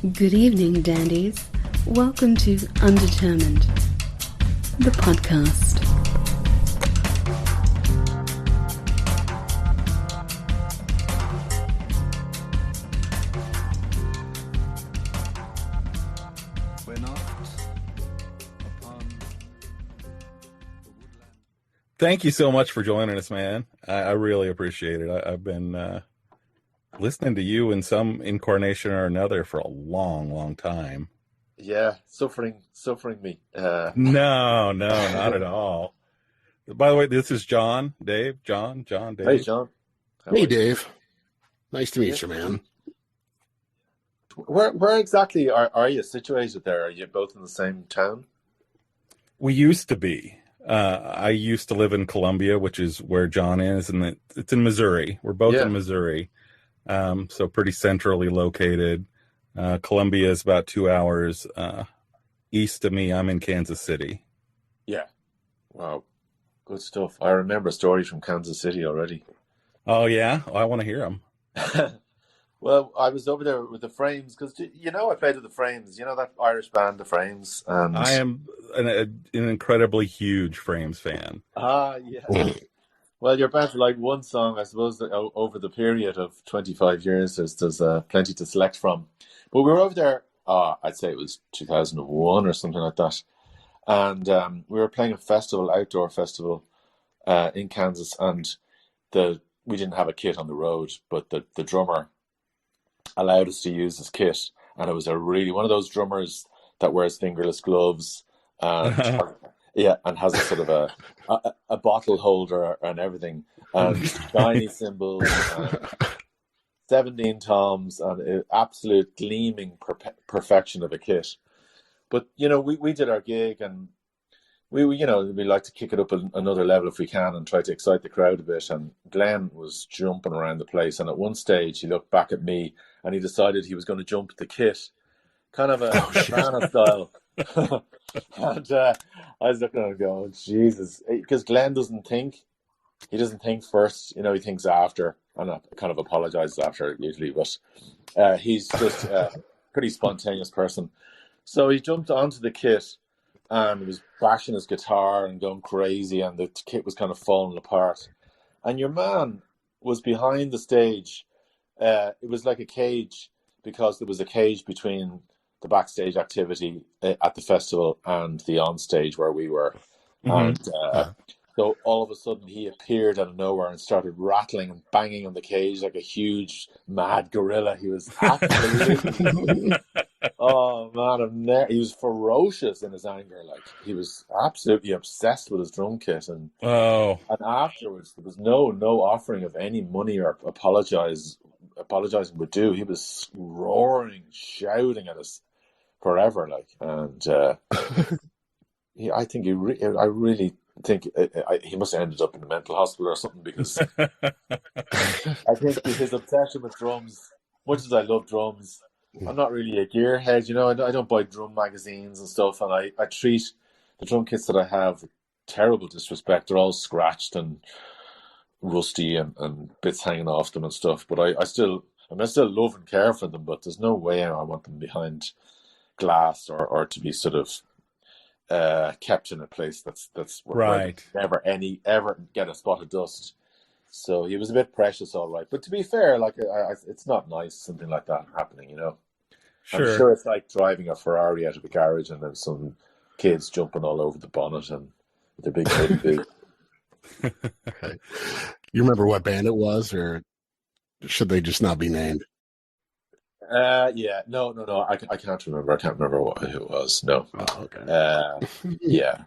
Good evening, dandies. Welcome to Undetermined, the podcast. We're not upon the woodland. Thank you so much for joining us, man. I really appreciate it. I've been listening to you in some incarnation or another for a long, long time. Yeah, suffering me. No, not at all. By the way, this is John, Dave, John, Dave. Hey, John. Hey, Dave. Nice to meet you, man. Where exactly are you situated there? Are you both in the same town? We used to be. I used to live in Columbia, which is where John is, and it's in Missouri. We're both in Missouri, so pretty centrally located. Columbia is about 2 hours east of me. I'm in Kansas City. Yeah. Wow. Good stuff. I remember stories from Kansas City already. Oh, yeah? Oh, I want to hear them. Well, I was over there with the Frames because, I played with the Frames. You know that Irish band, the Frames? And I am an incredibly huge Frames fan. Yeah. Well, your band's like one song, I suppose, over the period of 25 years. There's plenty to select from. But we were over there, I'd say it was 2001 or something like that. And we were playing a festival, outdoor festival in Kansas. And we didn't have a kit on the road, but the drummer allowed us to use his kit. And it was one of those drummers that wears fingerless gloves and and has a sort of a bottle holder and everything, and shiny cymbals, and 17 toms, and absolute gleaming perfection of a kit. But we did our gig, and we like to kick it up another level if we can and try to excite the crowd a bit. And Glenn was jumping around the place, and at one stage he looked back at me and he decided he was going to jump the kit, kind of a Savannah style. And I was looking at him going, Jesus, because Glenn doesn't think first, he thinks after, and I kind of apologizes after usually, but he's just a pretty spontaneous person. So he jumped onto the kit and was bashing his guitar and going crazy, and the kit was kind of falling apart. And your man was behind the stage. It was like a cage, because there was a cage between the backstage activity at the festival and the on stage where we were. Mm-hmm. And so all of a sudden he appeared out of nowhere and started rattling and banging on the cage like a huge mad gorilla. He was absolutely oh man, he was ferocious in his anger. Like, he was absolutely obsessed with his drum kit. And afterwards there was no offering of any money or apologizing would do. He was roaring, shouting at us forever, like, and I really think he must have ended up in a mental hospital or something, because I think his obsession with drums, much as I love drums, I'm not really a gearhead, I don't buy drum magazines and stuff, and I treat the drum kits that I have with terrible disrespect. They're all scratched and rusty and bits hanging off them and stuff, but I still love and care for them, but there's no way I want them behind glass or to be sort of kept in a place that's right, never get a spot of dust. So he was a bit precious, all right. But to be fair, like, it's not nice, something like that happening, Sure. I'm sure it's like driving a Ferrari out of a garage and then some kids jumping all over the bonnet and with a big hood. Okay. You remember what band it was, or should they just not be named? Yeah, no, I can't remember. I can't remember who it was. No. Oh, okay. Yeah.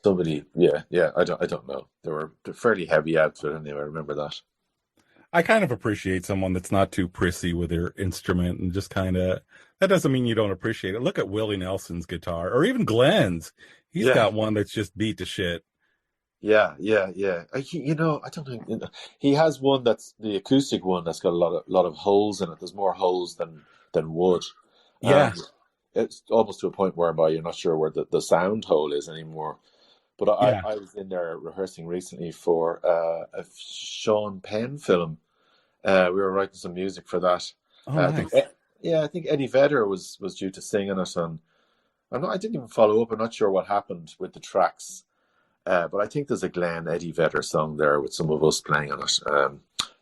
Somebody. Yeah. I don't know. They're fairly heavy outfit anyway. I remember that. I kind of appreciate someone that's not too prissy with their instrument, and just kind of, that doesn't mean you don't appreciate it. Look at Willie Nelson's guitar, or even Glenn's. He's got one that's just beat to shit. Yeah. I don't think he has one that's the acoustic one that's got a lot of holes in it. There's more holes than wood. Yeah, it's almost to a point whereby you're not sure where the sound hole is anymore. But I was in there rehearsing recently for a Sean Penn film. We were writing some music for that. Oh, nice. Yeah, I think Eddie Vedder was due to sing in it, and I didn't even follow up. I'm not sure what happened with the tracks, but I think there's a Glenn Eddie Vedder song there with some of us playing on it.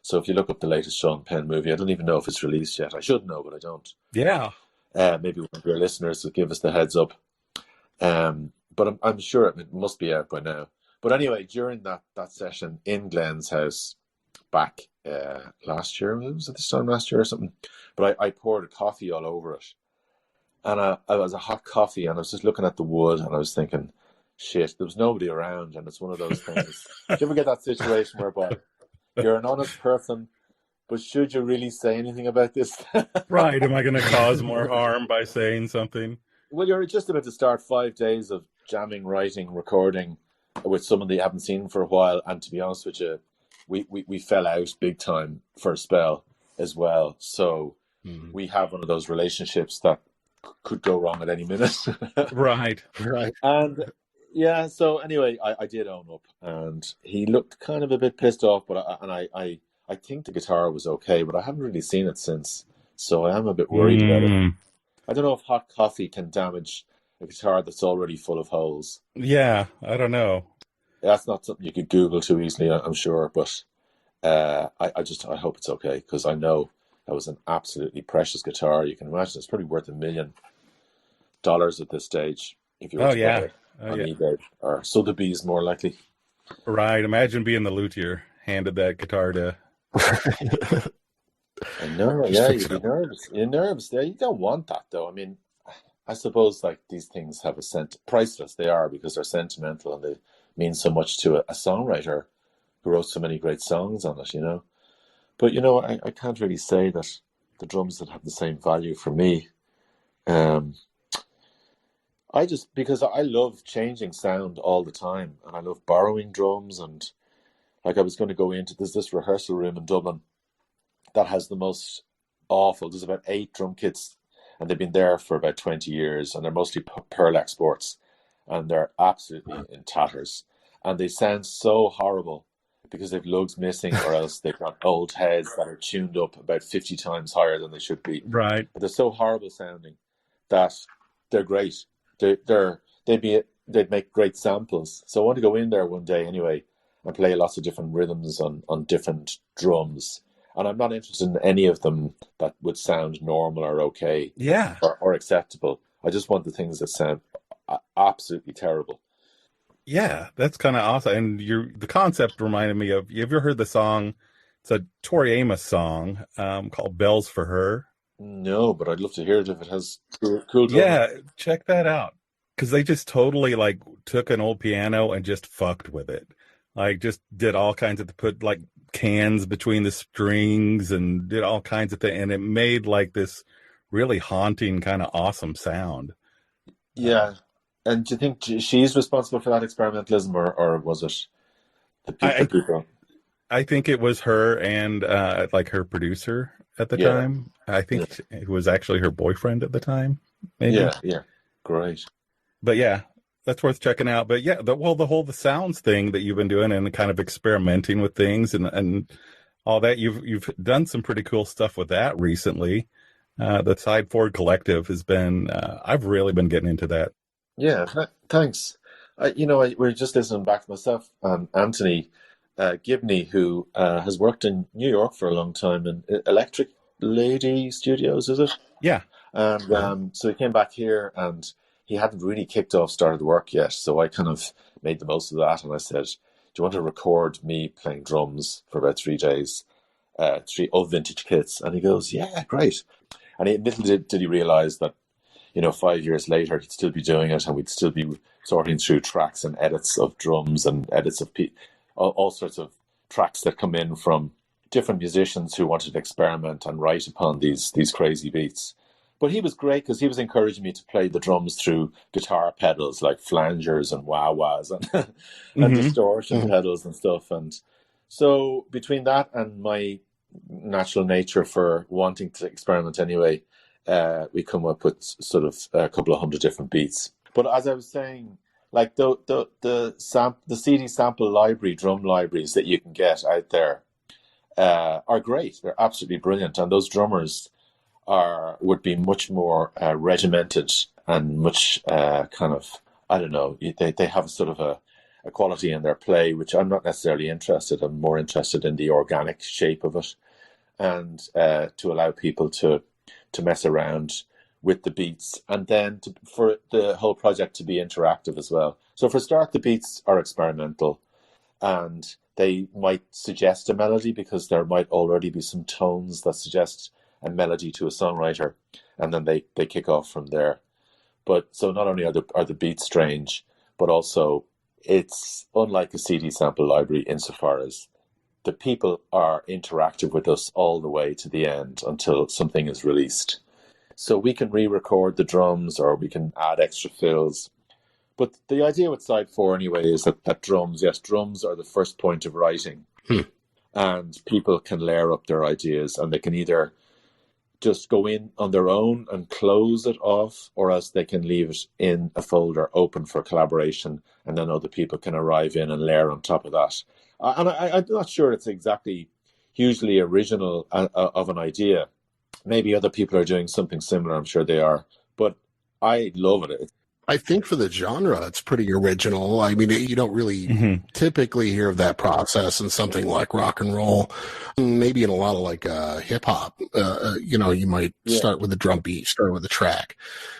So if you look up the latest Sean Penn movie, I don't even know if it's released yet. I should know, but I don't. Yeah. Maybe one of your listeners will give us the heads up. But I'm sure it must be out by now. But anyway, during that session in Glenn's house back last year, was it this time last year or something? But I poured coffee all over it. And I was a hot coffee, and I was just looking at the wood, and I was thinking, shit, there was nobody around. And it's one of those things. Do you ever get that situation whereby you're an honest person, but should you really say anything about this? Right. Am I going to cause more harm by saying something? Well, you're just about to start 5 days of jamming, writing, recording with someone that you haven't seen for a while. And to be honest with you, we fell out big time for a spell as well. So we have one of those relationships that could go wrong at any minute. Right. And yeah, so anyway, I did own up, and he looked kind of a bit pissed off, but I think the guitar was okay, but I haven't really seen it since, so I am a bit worried about it. I don't know if hot coffee can damage a guitar that's already full of holes. Yeah, I don't know. That's not something you could Google too easily, I'm sure, but I hope it's okay, because I know that was an absolutely precious guitar. You can imagine it's probably worth $1 million at this stage if you were to buy it on eBay, or Sotheby's more likely. Right. Imagine being the luthier handed that guitar to. I know, yeah, you'd be nervous. You're nervous there. You don't want that, though. I mean, I suppose like these things have priceless. They are, because they're sentimental and they mean so much to a songwriter who wrote so many great songs on it, you know. But, you know, I can't really say that the drums that have the same value for me. Because I love changing sound all the time, and I love borrowing drums, and like I was going to go into, there's this rehearsal room in Dublin that has the most awful, there's about 8 drum kits, and they've been there for about 20 years, and they're mostly Pearl exports, and they're absolutely in tatters, and they sound so horrible because they've lugs missing, or else they've got old heads that are tuned up about 50 times higher than they should be. Right. But they're so horrible sounding that they're great. They'd make great samples. So I want to go in there one day anyway and play lots of different rhythms on different drums. And I'm not interested in any of them that would sound normal or okay, or acceptable. I just want the things that sound absolutely terrible. Yeah, that's kind of awesome. And the concept reminded me of, you ever heard the song? It's a Tori Amos song called Bells for Her. No, but I'd love to hear it if it has cool drums. Yeah, check that out. Because they just totally like took an old piano and just fucked with it. Like just did all kinds of, put like cans between the strings and did all kinds of things. And it made like this really haunting kind of awesome sound. Yeah. And do you think she's responsible for that experimentalism, or was it the people? I think it was her and like her producer at the time. I think it was actually her boyfriend at the time. Maybe. Yeah. Great. But yeah, that's worth checking out. But yeah, the sounds thing that you've been doing and kind of experimenting with things and all that, you've done some pretty cool stuff with that recently. The Side Forward Collective has been, I've really been getting into that. Yeah, thanks. We're just listening back to myself and Anthony Gibney, who has worked in New York for a long time in Electric Lady Studios, is it? Yeah. And so he came back here, and he hadn't really started work yet. So I kind of made the most of that, and I said, do you want to record me playing drums for about 3 days, 3 old vintage kits? And he goes, yeah, great. And he admitted, did he realize that, 5 years later, he'd still be doing it, and we'd still be sorting through tracks and edits of drums and edits of all sorts of tracks that come in from different musicians who wanted to experiment and write upon these crazy beats. But he was great because he was encouraging me to play the drums through guitar pedals like flangers and wah-wahs and distortion pedals and stuff. And so between that and my natural nature for wanting to experiment anyway, we come up with sort of a couple of 100 different beats. But as I was saying, like the CD sample library, drum libraries that you can get out there are great. They're absolutely brilliant. And those drummers would be much more regimented and much kind of, I don't know, they have sort of a quality in their play, which I'm not necessarily interested. I'm more interested in the organic shape of it, and to allow people to mess around with the beats, and then for the whole project to be interactive as well. So for a start, the beats are experimental, and they might suggest a melody because there might already be some tones that suggest a melody to a songwriter, and then they kick off from there. But so not only are the beats strange, but also it's unlike a CD sample library insofar as the people are interactive with us all the way to the end until something is released. So we can re-record the drums or we can add extra fills. But the idea with side 4 anyway is that drums are the first point of writing. And people can layer up their ideas, and they can either just go in on their own and close it off, or else they can leave it in a folder open for collaboration, and then other people can arrive in and layer on top of that. And I'm not sure it's exactly hugely original of an idea. Maybe other people are doing something similar, I'm sure they are, but I love it. I think for the genre, it's pretty original. I mean, you don't really typically hear of that process in something like rock and roll. Maybe in a lot of like hip hop, you might start with a drum beat, start with a track.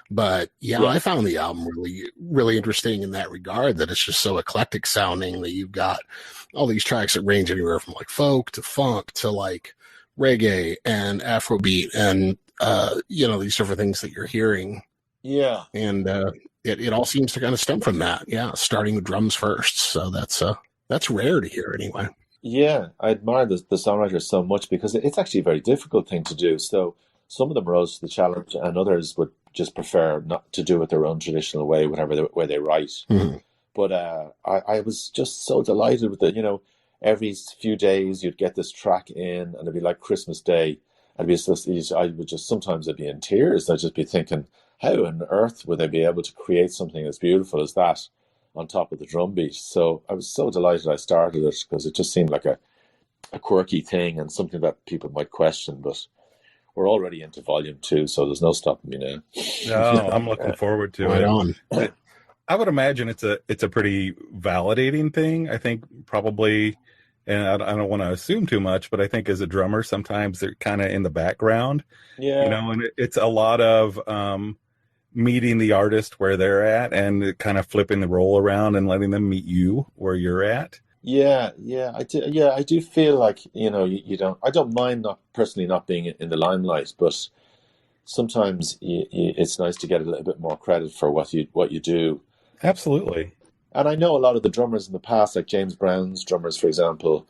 But I found the album really, really interesting in that regard, that it's just so eclectic sounding that you've got all these tracks that range anywhere from like folk to funk to like reggae and Afrobeat and, these different things that you're hearing. Yeah. And it all seems to kind of stem from that. Yeah, starting with drums first. So that's rare to hear anyway. Yeah, I admire the songwriters so much because it's actually a very difficult thing to do. So some of them rose to the challenge, and others would just prefer not to do it their own traditional way, whatever way they write. Mm-hmm. But I was just so delighted with it. Every few days you'd get this track in, and it'd be like Christmas Day. Sometimes I'd be in tears. I'd just be thinking, how on earth would they be able to create something as beautiful as that on top of the drum beat? So I was so delighted I started it, because it just seemed like a quirky thing and something that people might question. But we're already into volume 2, so there's no stopping me now. No, I'm looking forward to it. I would imagine it's a pretty validating thing. I think probably, and I don't want to assume too much, but I think as a drummer, sometimes they're kind of in the background. Yeah. And it's a lot of meeting the artist where they're at and kind of flipping the role around and letting them meet you where you're at. Yeah, I do. Yeah, I do feel like, you don't. I don't mind not being in the limelight, but sometimes it's nice to get a little bit more credit for what you do. Absolutely. And I know a lot of the drummers in the past, like James Brown's drummers, for example,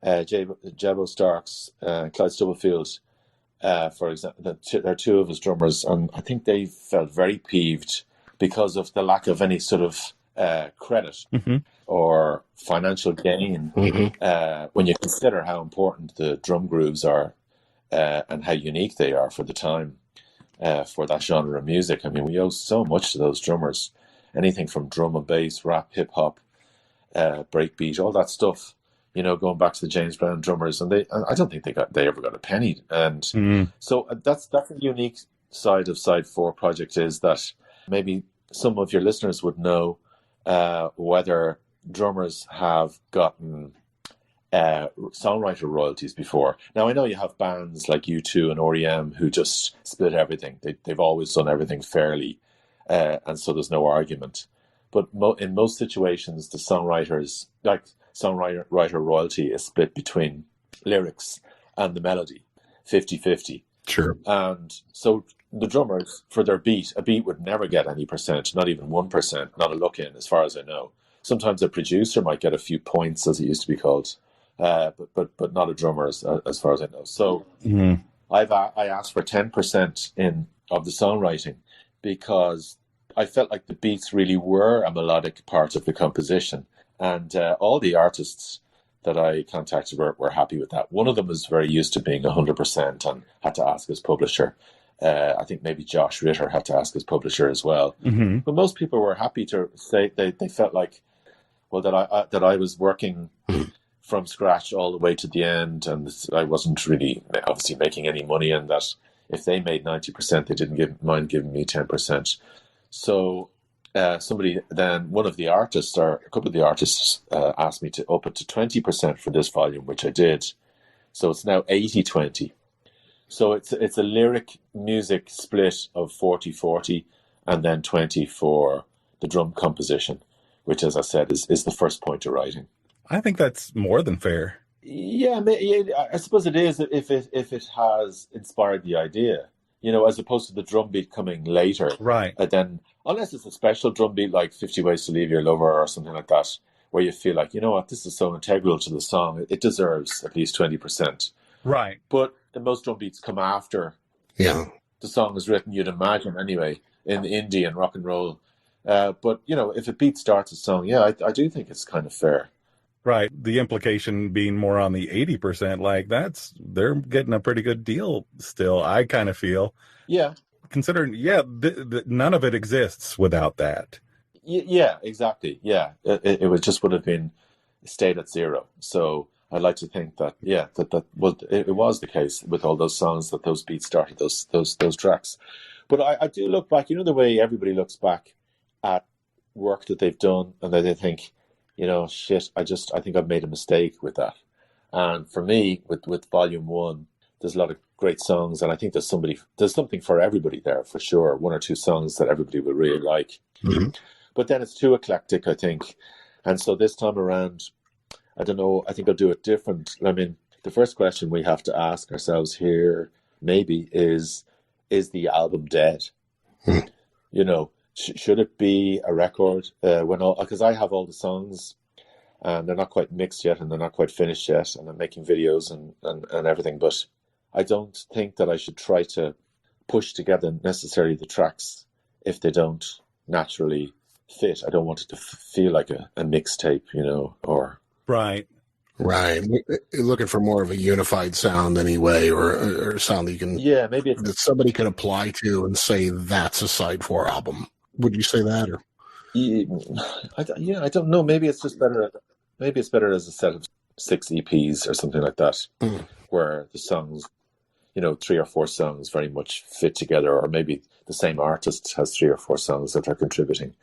Jebo Starks, Clyde Stubblefield, for example. They're two of his drummers, and I think they felt very peeved because of the lack of any sort of credit or financial gain when you consider how important the drum grooves are and how unique they are for the time for that genre of music. I mean, we owe so much to those drummers. Anything from drum and bass, rap, hip hop, breakbeat, all that stuff. Going back to the James Brown drummers, and I don't think they ever got a penny. And so that's a unique side of Side 4 project, is that maybe some of your listeners would know whether drummers have gotten songwriter royalties before. Now, I know you have bands like U2 and REM who just split everything. They've always done everything fairly, and so there's no argument. But in most situations, the songwriter royalty is split between lyrics and the melody, 50-50. Sure. And so the drummers, for their beat, a beat would never get any percent, not even 1%, not a look in, as far as I know. Sometimes a producer might get a few points, as it used to be called, but not a drummer, as far as I know. So I asked for 10% of the songwriting, because I felt like the beats really were a melodic part of the composition. And all the artists that I contacted were happy with that. One of them was very used to being 100% and had to ask his publisher. I think maybe Josh Ritter had to ask his publisher as well. Mm-hmm. But most people were happy to say they felt like, well, that I was working from scratch all the way to the end, and I wasn't really obviously making any money, and that if they made 90%, they didn't mind giving me 10%. So one of the artists, or a couple of the artists, asked me to up it to 20% for this volume, which I did. So it's now 80-20. So it's a lyric music split of 40-40, and then 20 for the drum composition, which, as I said, is the first point of writing. I think that's more than fair. Yeah, I suppose it is if it has inspired the idea, as opposed to the drum beat coming later. Right. And then, unless it's a special drum beat like 50 Ways to Leave Your Lover or something like that, where you feel like, this is so integral to the song, it deserves at least 20%. Right. But most drum beats come after the song is written, you'd imagine, anyway, in indie and rock and roll. But, if a beat starts a song, I do think it's kind of fair. Right. The implication being more on the 80%, like they're getting a pretty good deal still, I kind of feel. Yeah. Considering, none of it exists without that. Yeah, exactly. Yeah. It would have been stayed at zero. So I'd like to think that, it was the case with all those songs that those beats started, those tracks. But I do look back, the way everybody looks back at work that they've done, and they think, shit, I think I've made a mistake with that. And for me, with Volume 1, there's a lot of great songs, and I think there's something for everybody there, for sure. One or two songs that everybody will really like. Mm-hmm. But then it's too eclectic, I think. And so this time around, I don't know, I think I'll do it different. I mean, the first question we have to ask ourselves here, maybe, is the album dead? Mm-hmm. Should it be a record because I have all the songs and they're not quite mixed yet and they're not quite finished yet, and I'm making videos and everything, but I don't think that I should try to push together necessarily the tracks if they don't naturally fit. I don't want it to feel like a mixtape, or... Right. Right. You're looking for more of a unified sound anyway, or a sound that you can... Yeah, maybe that somebody can apply to and say that's a side 4 album. Would you say that? Or I don't know. Maybe it's just better. Maybe it's better as a set of 6 EPs or something like that, where the songs, 3 or 4 songs very much fit together, or maybe the same artist has 3 or 4 songs that are contributing,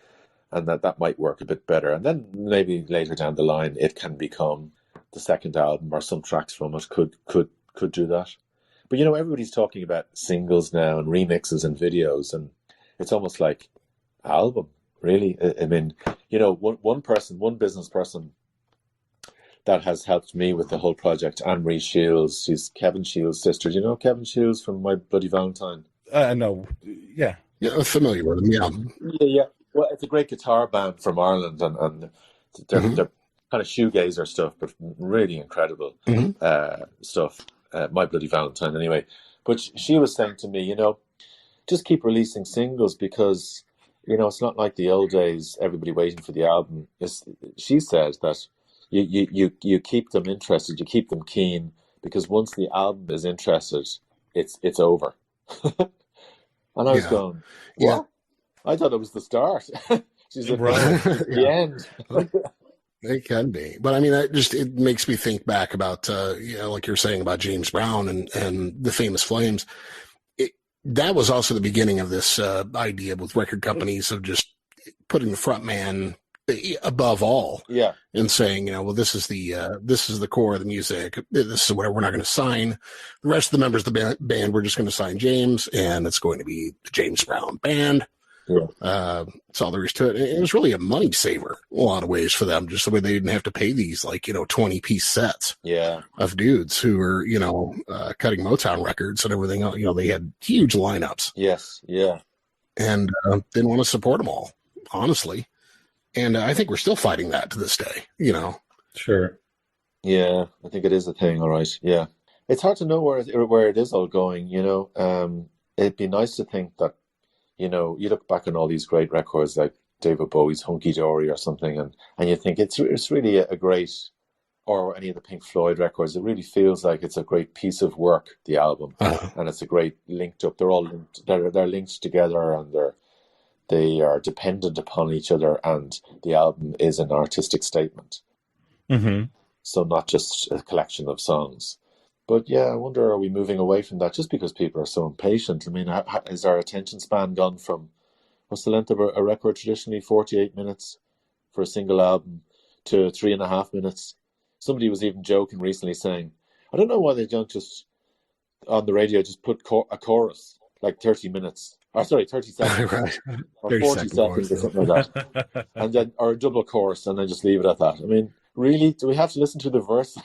and that might work a bit better. And then maybe later down the line, it can become the second album, or some tracks from it could do that. But everybody's talking about singles now and remixes and videos, and it's almost like album, really. I mean, one business person that has helped me with the whole project, Anne-Marie Shields. She's Kevin Shields' sister. Do you know Kevin Shields from My Bloody Valentine? No. Yeah. Yeah, I'm familiar with him, yeah. Yeah. Well, it's a great guitar band from Ireland, and they're kind of shoegazer stuff, but really incredible stuff. My Bloody Valentine, anyway. But she was saying to me, just keep releasing singles, because it's not like the old days, everybody waiting for the album. She says that you keep them interested, you keep them keen, because once the album is interested, it's over. And I was going, what? Yeah. I thought it was the start. She said, right. The end. It can be. But I mean, it makes me think back about, like you're saying about James Brown and the Famous Flames. That was also the beginning of this idea with record companies of just putting the front man above all, and saying, well, this is the core of the music. This is where we're not going to sign the rest of the members of the band. We're just going to sign James, and it's going to be the James Brown Band. Yeah. That's all there is to it. It was really a money saver in a lot of ways for them, just the way they didn't have to pay these 20-piece sets of dudes who were, cutting Motown records and everything else. They had huge lineups. Yes. Yeah. And didn't want to support them all, honestly. And I think we're still fighting that to this day, Sure. Yeah, I think it is a thing. All right. Yeah. It's hard to know where it is all going, It'd be nice to think that, you look back on all these great records like David Bowie's Hunky Dory or something, and you think it's really a great, or any of the Pink Floyd records, it really feels like it's a great piece of work, the album, and it's a great linked up. They're all linked, they're linked together, and they are dependent upon each other, and the album is an artistic statement. Mm-hmm. So not just a collection of songs. But yeah, I wonder, are we moving away from that just because people are so impatient? I mean, is our attention span gone from, what's the length of a record traditionally? 48 minutes for a single album to 3.5 minutes. Somebody was even joking recently saying, I don't know why they don't just, on the radio, just put a chorus, like 30 minutes. Or sorry, 30 seconds. Right. Or 40 seconds or something like that. And then, or a double chorus, and then just leave it at that. I mean, really? Do we have to listen to the verse?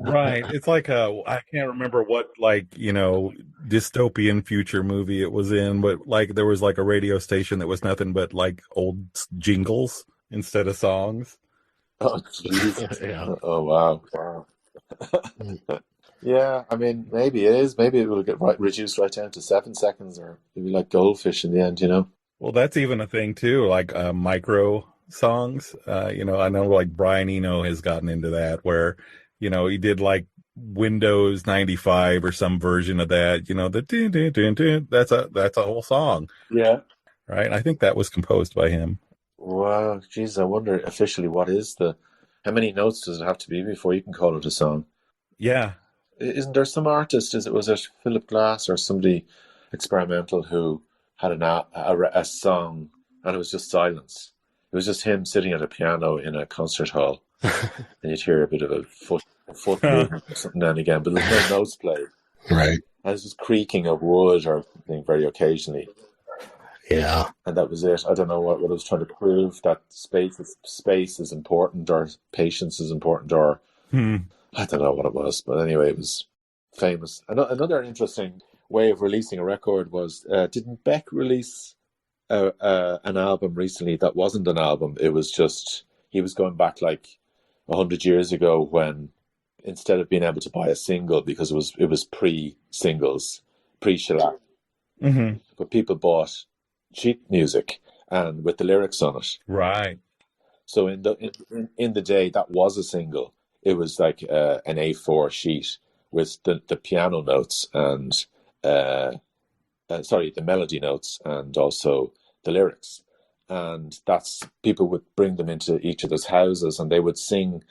Right. It's like I can't remember what, like, dystopian future movie it was in, but like there was like a radio station that was nothing but like old jingles instead of songs. Oh, Jesus. Yeah. Oh, wow. Yeah, I mean, maybe it is. Maybe it will get reduced right down to 7 seconds, or maybe like Goldfish in the end, Well, that's even a thing too, like micro songs. I know like Brian Eno has gotten into that where, he did like Windows 95 or some version of that, the dun, dun, dun, dun, that's a whole song. Yeah. Right. I think that was composed by him. Wow, geez, I wonder officially how many notes does it have to be before you can call it a song? Yeah. Isn't there some artist, was it Philip Glass or somebody experimental who had a song and it was just silence? It was just him sitting at a piano in a concert hall, and you'd hear a bit of a foot movement or something now and again, but there's no notes played. Right. And it's just creaking of wood or something very occasionally. Yeah. And that was it. I don't know what I was trying to prove, that space is important, or patience is important, or I don't know what it was. But anyway, it was famous. Another interesting way of releasing a record was, didn't Beck release an album recently that wasn't an album? It was just, he was going back like 100 years ago, when instead of being able to buy a single, because it was pre-singles, pre-shellac, but people bought sheet music and with the lyrics on it. Right. So in the day, that was a single. It was like an A4 sheet with the piano notes and the melody notes and also the lyrics. And people would bring them into each other's houses and they would sing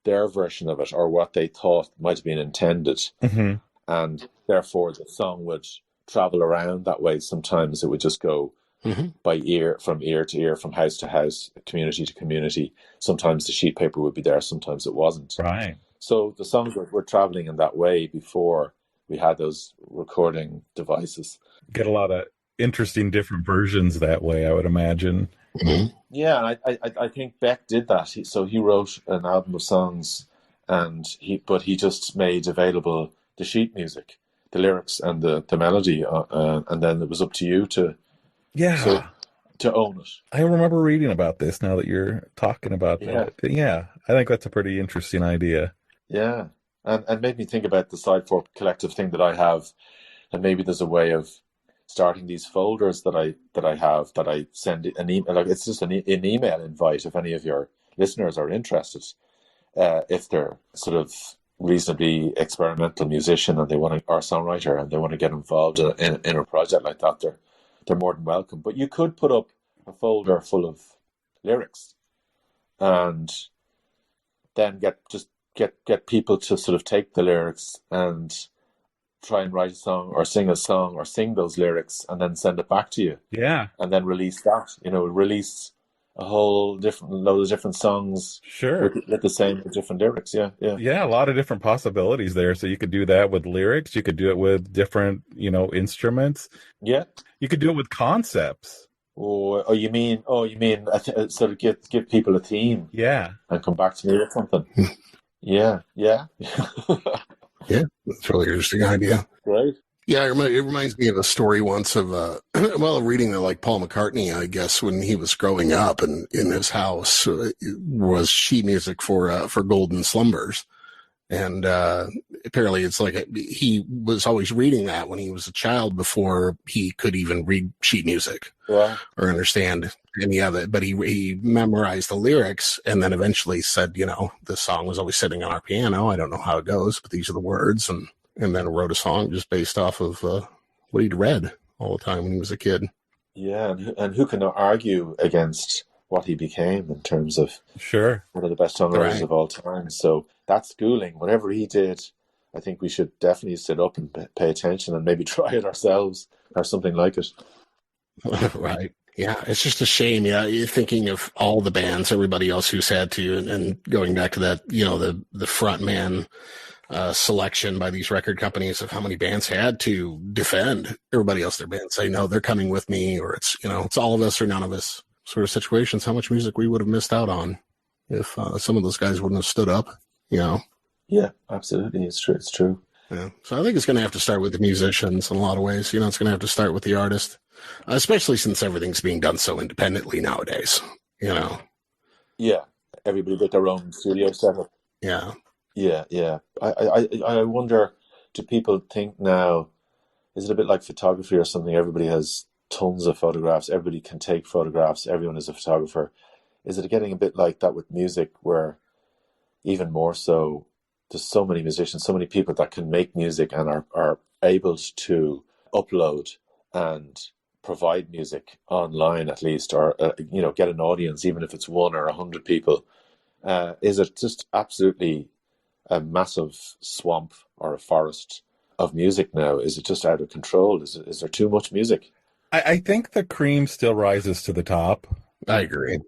their version of it, or what they thought might have been intended. And therefore the song would travel around that way. Sometimes it would just go by ear to ear, from house to house, community to community. Sometimes the sheet paper would be there, sometimes it wasn't. Right. So the songs were traveling in that way before we had those recording devices. Get a lot of interesting different versions that way, I would imagine. Yeah, and I think Beck did that. He wrote an album of songs, and he just made available the sheet music, the lyrics and the melody, and then it was up to you to own it. I remember reading about this now that you're talking about that. Yeah, I think that's a pretty interesting idea. Yeah, and made me think about the Side 4 collective thing that I have, and maybe there's a way of starting these folders that I send an email. Like, it's just an email invite if any of your listeners are interested. If they're sort of reasonably experimental musician and or songwriter, and they want to get involved in a project like that, they're more than welcome. But you could put up a folder full of lyrics, and then get people to sort of take the lyrics and try and write a song or sing those lyrics, and then send it back to you. Yeah. And then release that. Release a whole load of different songs. Sure. With the same different lyrics. Yeah. Yeah, a lot of different possibilities there. So you could do that with lyrics. You could do it with different, instruments. Yeah. You could do it with concepts. Oh, you mean sort of give people a theme. Yeah. And come back to me with something. Yeah. Yeah, that's a really interesting idea. Right. Yeah, it reminds me of a story once of, reading that, like, Paul McCartney, I guess, when he was growing up and in his house, was sheet music for Golden Slumbers. And apparently it's like he was always reading that when he was a child before he could even read sheet music or understand any of it. But he memorized the lyrics and then eventually said, the song was always sitting on our piano. I don't know how it goes, but these are the words. And then wrote a song just based off of what he'd read all the time when he was a kid. Yeah, and who can argue against what he became in terms of one of the best songwriters of all time. So that schooling, whatever he did I think we should definitely sit up and pay attention and maybe try it ourselves or something like it. Right. Yeah, it's just a shame. Yeah, you're thinking of all the bands, everybody else who's had to, and going back to that, the front man selection by these record companies of how many bands had to defend everybody else, their bands, say, no, they're coming with me, or it's all of us or none of us sort of situations. How much music we would have missed out on if some of those guys wouldn't have stood up, Yeah, absolutely. It's true. It's true. Yeah. So I think it's going to have to start with the musicians in a lot of ways. It's going to have to start with the artist, especially since everything's being done so independently nowadays, Yeah. Everybody with their own studio setup. Yeah. Yeah. I wonder, do people think now, is it a bit like photography or something? Everybody has tons of photographs. Everybody can take photographs. Everyone is a photographer. Is it getting a bit like that with music, where even more so, there's so many musicians, so many people that can make music and are able to upload and provide music online at least, or get an audience, even if it's 1 or 100 people. Is it just absolutely a massive swamp or a forest of music now? Is it just out of control? Is there too much music? I think the cream still rises to the top. I agree.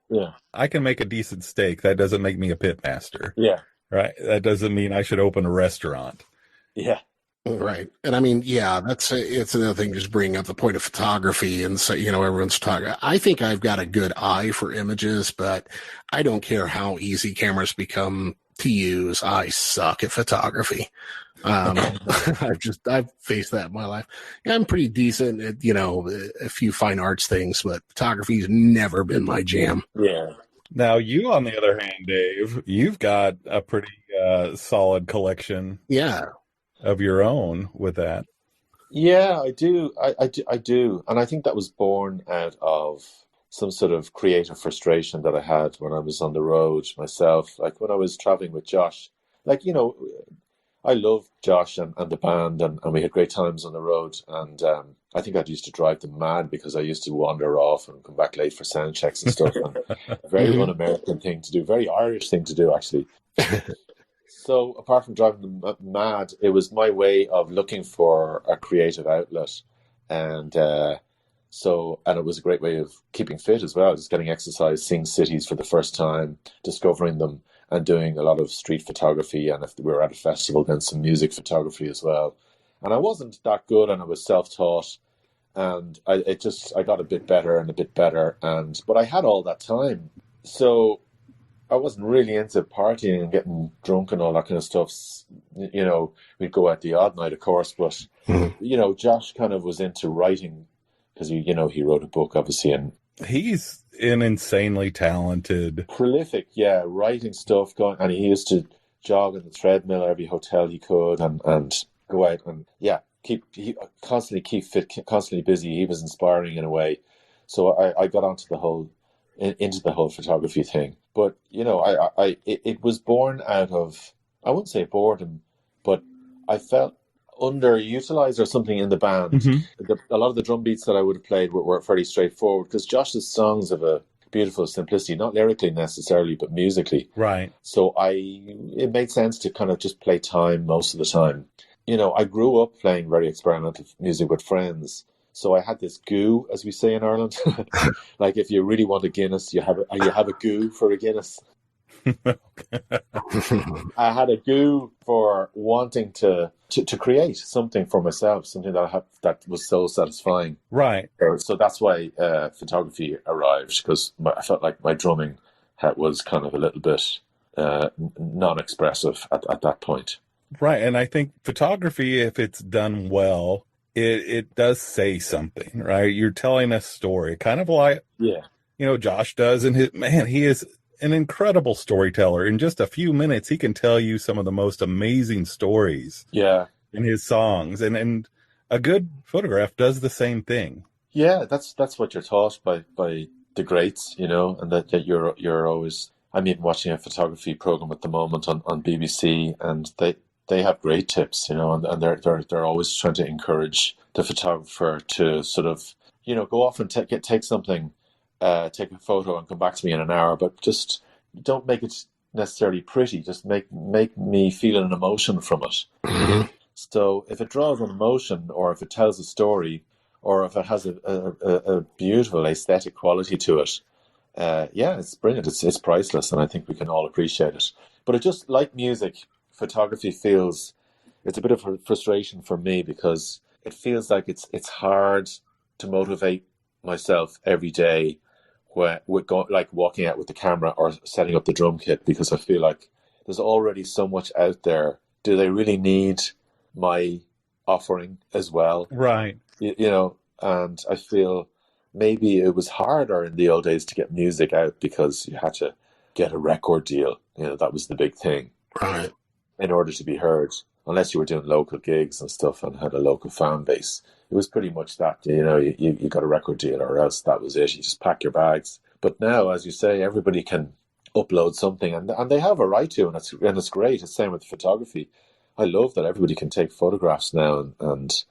Yeah. I can make a decent steak. That doesn't make me a pit master. Yeah. Right. That doesn't mean I should open a restaurant. Yeah. Right. And I mean, yeah, it's another thing, just bringing up the point of photography and so, everyone's talking. I think I've got a good eye for images, but I don't care how easy cameras become to use. I suck at photography. I've faced that in my life. I'm pretty decent at, a few fine arts things, but photography's never been my jam. Yeah. Now, you, on the other hand, Dave, you've got a pretty solid collection. Yeah. Of your own with that. Yeah, I do. I do. And I think that was born out of some sort of creative frustration that I had when I was on the road myself. Like when I was traveling with Josh, I love Josh and the band, and we had great times on the road. And I think I used to drive them mad because I used to wander off and come back late for sound checks and stuff. And very un-American thing to do, very Irish thing to do, actually. So apart from driving them mad, it was my way of looking for a creative outlet. And it was a great way of keeping fit as well, just getting exercise, seeing cities for the first time, discovering them, and doing a lot of street photography. And if we were at a festival, then some music photography as well. And I wasn't that good, and I was self-taught. And I got a bit better and a bit better. But I had all that time. So I wasn't really into partying and getting drunk and all that kind of stuff. We'd go out the odd night, of course, but, Josh kind of was into writing because, he wrote a book, obviously. And he's an insanely talented. Prolific, yeah, writing stuff going. And he used to jog on the treadmill every hotel he could and go out and, constantly keep fit, constantly busy. He was inspiring in a way. So I got into the whole photography thing. But, it was born out of, I wouldn't say boredom, but I felt underutilized or something in the band. Mm-hmm. A lot of the drum beats that I would have played were fairly straightforward because Josh's songs have a beautiful simplicity, not lyrically necessarily, but musically. Right. So it made sense to kind of just play time most of the time. I grew up playing very experimental music with friends. So I had this goo, as we say in Ireland. Like if you really want a Guinness, you have a goo for a Guinness. I had a goo for wanting to create something for myself, something that was so satisfying. Right. So that's why photography arrived, because I felt like my drumming was kind of a little bit non-expressive at that point. Right, and I think photography, if it's done well, it does say something, right? You're telling a story, kind of like, Josh does. And he is an incredible storyteller. In just a few minutes, he can tell you some of the most amazing stories in his songs. And a good photograph does the same thing. Yeah, that's what you're taught by the greats, and that you're always, watching a photography program at the moment on BBC, and they have great tips, and they're always trying to encourage the photographer to sort of, go off and take something, take a photo and come back to me in an hour, but just don't make it necessarily pretty, just make me feel an emotion from it. Mm-hmm. So if it draws an emotion, or if it tells a story, or if it has a beautiful aesthetic quality to it, it's brilliant. It's priceless, and I think we can all appreciate it. But it just, like music, photography feels, it's a bit of a frustration for me, because it feels like it's hard to motivate myself every day with like walking out with the camera or setting up the drum kit, because I feel like there's already so much out there. Do they really need my offering as well? Right. You know, and I feel maybe it was harder in the old days to get music out because you had to get a record deal. You know, that was the big thing. Right. In order to be heard, unless you were doing local gigs and stuff and had a local fan base. It was pretty much that, you know, you got a record deal, or else that was it. You just pack your bags. But now, as you say, everybody can upload something, and they have a right to, and it's great. It's the same with photography. I love that everybody can take photographs now and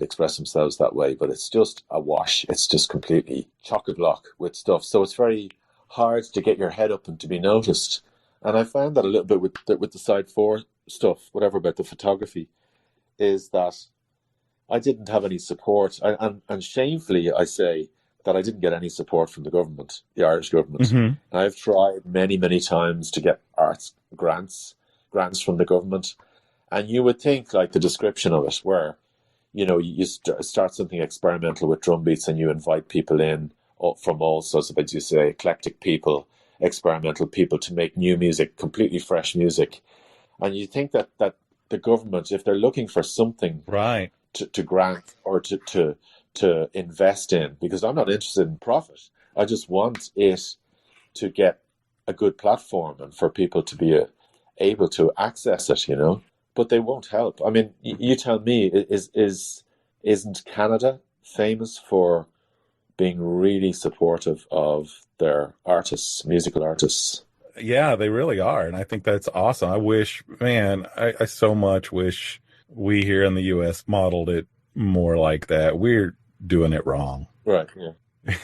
express themselves that way, but it's just a wash. It's just completely chock-a-block with stuff. So it's very hard to get your head up and to be noticed. And I found that a little bit with the Side 4 stuff, whatever about the photography, is that I didn't have any support. And shamefully, I say that I didn't get any support from the government, the Irish government. Mm-hmm. I've tried many, many times to get arts grants from the government. And you would think, like the description of it, where, you know, you start something experimental with drum beats and you invite people in from all sorts of, as you say, eclectic people, experimental people, to make new music, completely fresh music. And you think that the government, if they're looking for something right to grant or to invest in, because I'm not interested in profit, I just want it to get a good platform and for people to be able to access it, you know. But they won't help. I mean, you tell me, isn't Canada famous for being really supportive of their artists, musical artists? Yeah, they really are. And I think that's awesome. I wish, man, I so much wish we here in the U.S. modeled it more like that. We're doing it wrong. Right, yeah.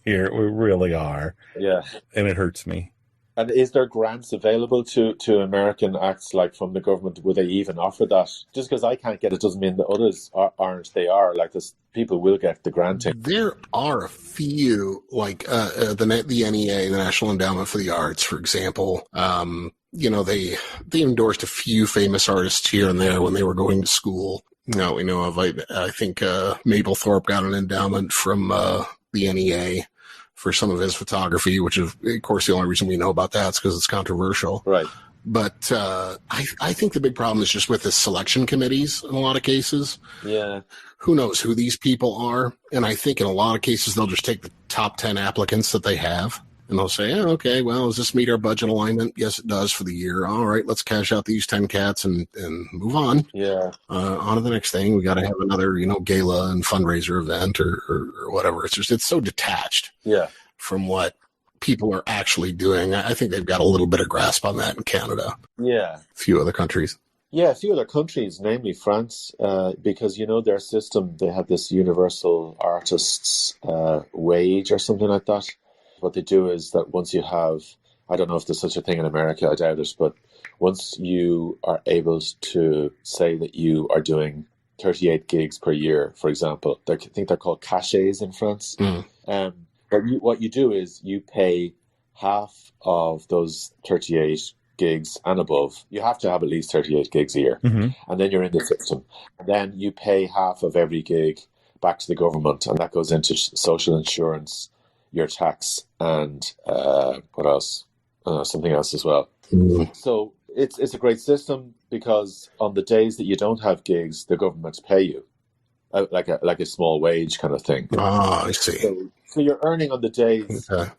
Here, we really are. Yeah. And it hurts me. And is there grants available to American acts, like from the government? Would they even offer that? Just because I can't get it doesn't mean that others aren't. They are. Like this, people will get the granting. There are a few, like the NEA, the National Endowment for the Arts, for example. You know, they endorsed a few famous artists here and there when they were going to school. Now we know of. I think Mapplethorpe got an endowment from the NEA for some of his photography, which is, of course, the only reason we know about that is because it's controversial. Right. But I think the big problem is just with the selection committees in a lot of cases. Yeah. Who knows who these people are? And I think in a lot of cases, they'll just take the top 10 applicants that they have. And they'll say, oh, okay, well, does this meet our budget alignment? Yes, it does for the year. All right, let's cash out these 10 cats and move on. Yeah. On to the next thing. We got to have another, you know, gala and fundraiser event or whatever. It's so detached. Yeah. From what people are actually doing. I think they've got a little bit of grasp on that in Canada. Yeah. A few other countries. Yeah, a few other countries, namely France, because, you know, their system, they have this universal artist's wage or something like that. What they do is that once you have, I don't know if there's such a thing in America, I doubt it, but once you are able to say that you are doing 38 gigs per year, for example, I think they're called cachets in France. Mm. But what you do is you pay half of those 38 gigs and above. You have to have at least 38 gigs a year. Mm-hmm. And then you're in the system. And then you pay half of every gig back to the government. And that goes into social insurance, your tax, and what else? Something else as well. Mm. So it's a great system because on the days that you don't have gigs, the governments pay you like a small wage kind of thing. Ah, I see. So you're earning on the days. Okay.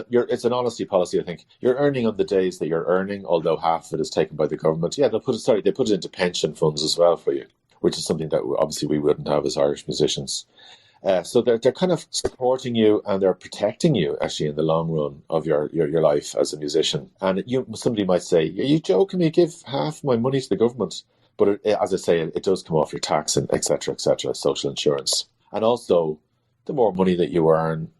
It's an honesty policy, I think. You're earning on the days that you're earning, although half of it is taken by the government. Yeah, they put it into pension funds as well for you, which is something that obviously we wouldn't have as Irish musicians. So they're kind of supporting you and they're protecting you actually in the long run of your life as a musician. And somebody might say, "Are you joking me? Give half my money to the government." But as I say, it does come off your tax and et cetera, social insurance. And also, the more money that you earn,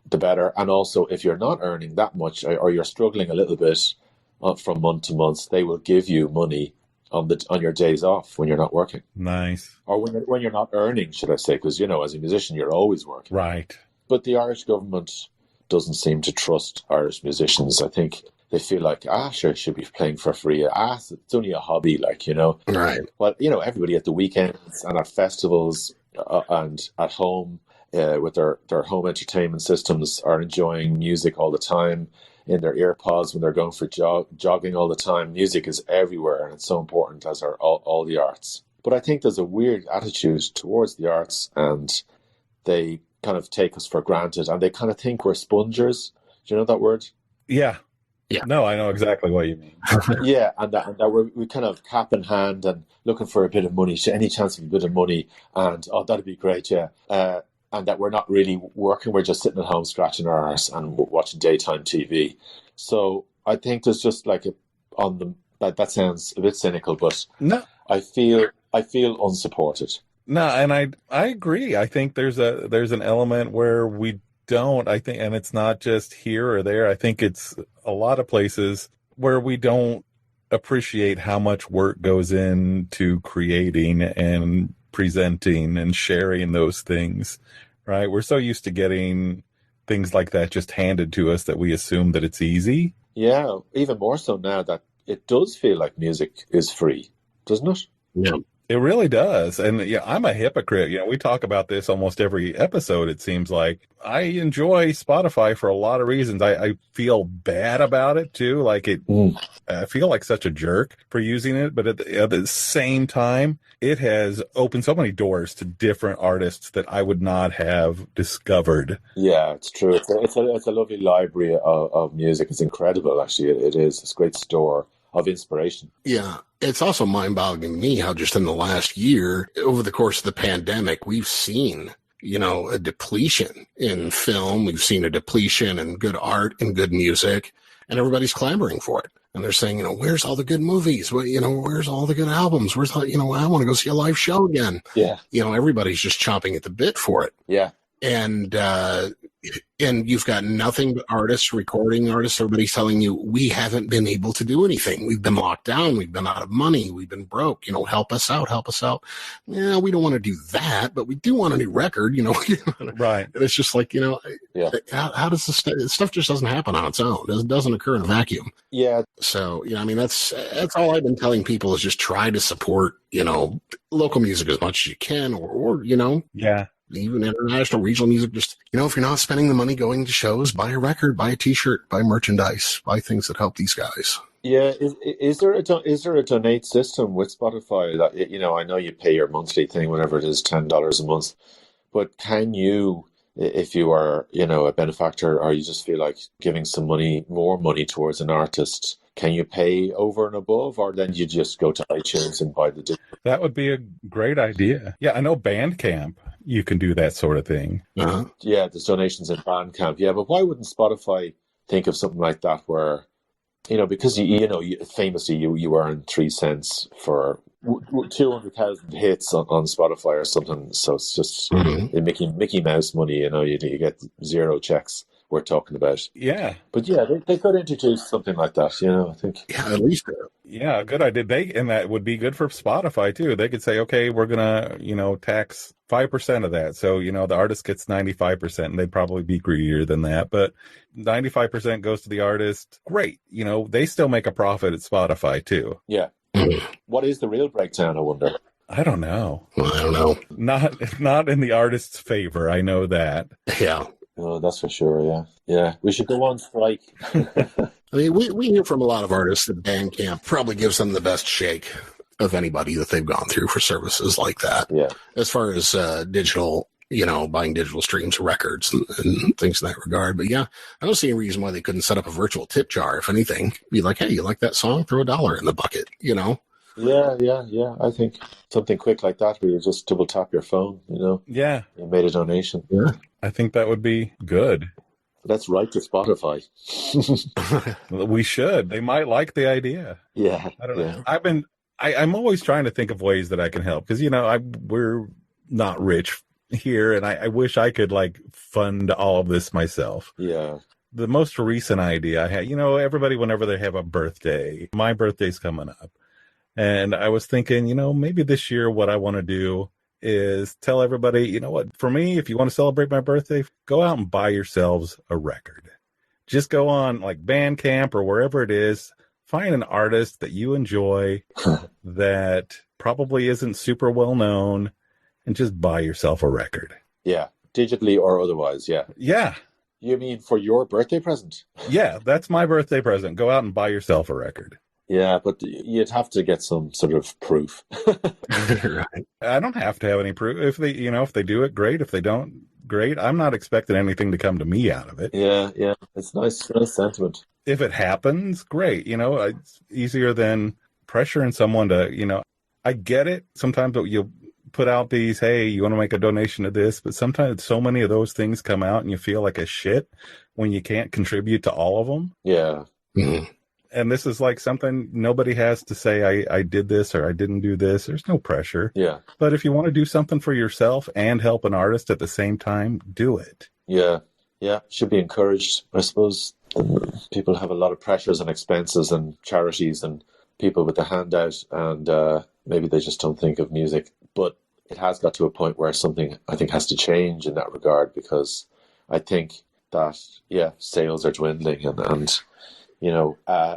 the better. And also, if you're not earning that much or you're struggling a little bit, from month to month. They will give you money on your days off when you're not working. Nice. Or when you're not earning, should I say, because, you know, as a musician, you're always working. Right. But the Irish government doesn't seem to trust Irish musicians. I think they feel like, sure, I should be playing for free. It's only a hobby, like, you know. Right. Well, you know, everybody at the weekends and at festivals and at home with their home entertainment systems are enjoying music all the time in their earpods when they're going for jogging all the time. Music is everywhere, and it's so important, as are all the arts. But I think there's a weird attitude towards the arts, and they kind of take us for granted, and they kind of think we're spongers. Do you know that word? Yeah. Yeah. No, I know exactly what you mean. Yeah, and that we kind of cap in hand and looking for a bit of money, any chance of a bit of money, and that'd be great, yeah. And that we're not really working, we're just sitting at home scratching our arse and watching daytime TV. So I think there's just like that sounds a bit cynical, but no, I feel unsupported. No, and I agree. I think there's an element where we don't. I think, and it's not just here or there. I think it's a lot of places where we don't appreciate how much work goes into creating and presenting and sharing those things, right? We're so used to getting things like that just handed to us that we assume that it's easy. Yeah, even more so now that it does feel like music is free, doesn't it? Yeah. It really does. And yeah, I'm a hypocrite. You know, we talk about this almost every episode, it seems like. I enjoy Spotify for a lot of reasons. I feel bad about it too. Like I feel like such a jerk for using it, but at the same time, it has opened so many doors to different artists that I would not have discovered. Yeah, it's true. It's a lovely library of music. It's incredible, actually. It is. It's a great store of inspiration. Yeah. It's also mind-boggling to me how just in the last year, over the course of the pandemic, we've seen, you know, a depletion in film. We've seen a depletion in good art and good music, and everybody's clamoring for it. And they're saying, you know, where's all the good movies? You know, where's all the good albums? Where's all, you know, I want to go see a live show again. Yeah. You know, everybody's just chomping at the bit for it. Yeah. And you've got nothing but artists, recording artists. Everybody's telling you, we haven't been able to do anything. We've been locked down. We've been out of money. We've been broke. You know, help us out. Help us out. Yeah, we don't want to do that, but we do want a new record, you know. Right. And it's just like, you know, yeah. How does this stuff just doesn't happen on its own? It doesn't occur in a vacuum. Yeah. So, you know, I mean, that's all I've been telling people is just try to support, you know, local music as much as you can, or you know. Yeah. Even international, regional music, just, you know, if you're not spending the money going to shows, buy a record, buy a t-shirt, buy merchandise, buy things that help these guys. Yeah. Is there a donate system with Spotify that, you know, I know you pay your monthly thing, whatever it is, $10 a month, but can you, if you are, you know, a benefactor, or you just feel like giving some money, more money towards an artist, can you pay over and above, or then you just go to iTunes and buy the disc? That would be a great idea. Yeah, I know Bandcamp, you can do that sort of thing. Uh-huh. Yeah, there's donations in Bandcamp. Yeah, but why wouldn't Spotify think of something like that where, you know, because famously you earn 3 cents for 200,000 hits on Spotify or something. So it's just Mickey Mouse money. You know, you get 0 checks. We're talking about. Yeah. But yeah, they could introduce something like that, you know, I think. Yeah, at least. Yeah, good idea. And that would be good for Spotify too. They could say, okay, we're going to, you know, tax 5% of that. So, you know, the artist gets 95%, and they'd probably be greedier than that, but 95% goes to the artist. Great. You know, they still make a profit at Spotify too. Yeah. What is the real breakdown, I wonder? I don't know. Well, I don't know. Not in the artist's favor. I know that. Yeah. Oh, that's for sure. Yeah. Yeah. We should go on strike. I mean, we hear from a lot of artists that Bandcamp probably gives them the best shake of anybody that they've gone through for services like that. Yeah. As far as digital, you know, buying digital streams of records and things in that regard. But yeah, I don't see any reason why they couldn't set up a virtual tip jar. If anything, be like, hey, you like that song? Throw $1 in the bucket, you know? Yeah. I think something quick like that where you just double tap your phone, you know? Yeah. You made a donation. Yeah. I think that would be good. Let's write to Spotify. We should. They might like the idea. Yeah. I don't know. I'm always trying to think of ways that I can help, because, you know, we're not rich here, and I wish I could like fund all of this myself. Yeah. the most recent idea I had, everybody, whenever they have a birthday, my birthday's coming up. And I was thinking, maybe this year what I want to do is tell everybody, you know what, for me, if you want to celebrate my birthday, go out and buy yourselves a record. Just go on like Bandcamp or wherever it is, find an artist that you enjoy that probably isn't super well known, and just buy yourself a record. Yeah, digitally or otherwise, yeah. Yeah. You mean for your birthday present? Yeah, that's my birthday present. Go out and buy yourself a record. Yeah, but you'd have to get some sort of proof. Right. I don't have to have any proof. If they do it, great. If they don't, great. I'm not expecting anything to come to me out of it. Yeah. It's nice sentiment. If it happens, great. It's easier than pressuring someone to, I get it. Sometimes you'll put out these, hey, you want to make a donation to this, but sometimes so many of those things come out and you feel like a shit when you can't contribute to all of them. Yeah. Mm-hmm. And this is like something nobody has to say, I did this or I didn't do this. There's no pressure. Yeah. But if you want to do something for yourself and help an artist at the same time, do it. Yeah. Should be encouraged. I suppose people have a lot of pressures and expenses and charities and people with the handout, and maybe they just don't think of music. But it has got to a point where something, I think, has to change in that regard, because I think that, sales are dwindling and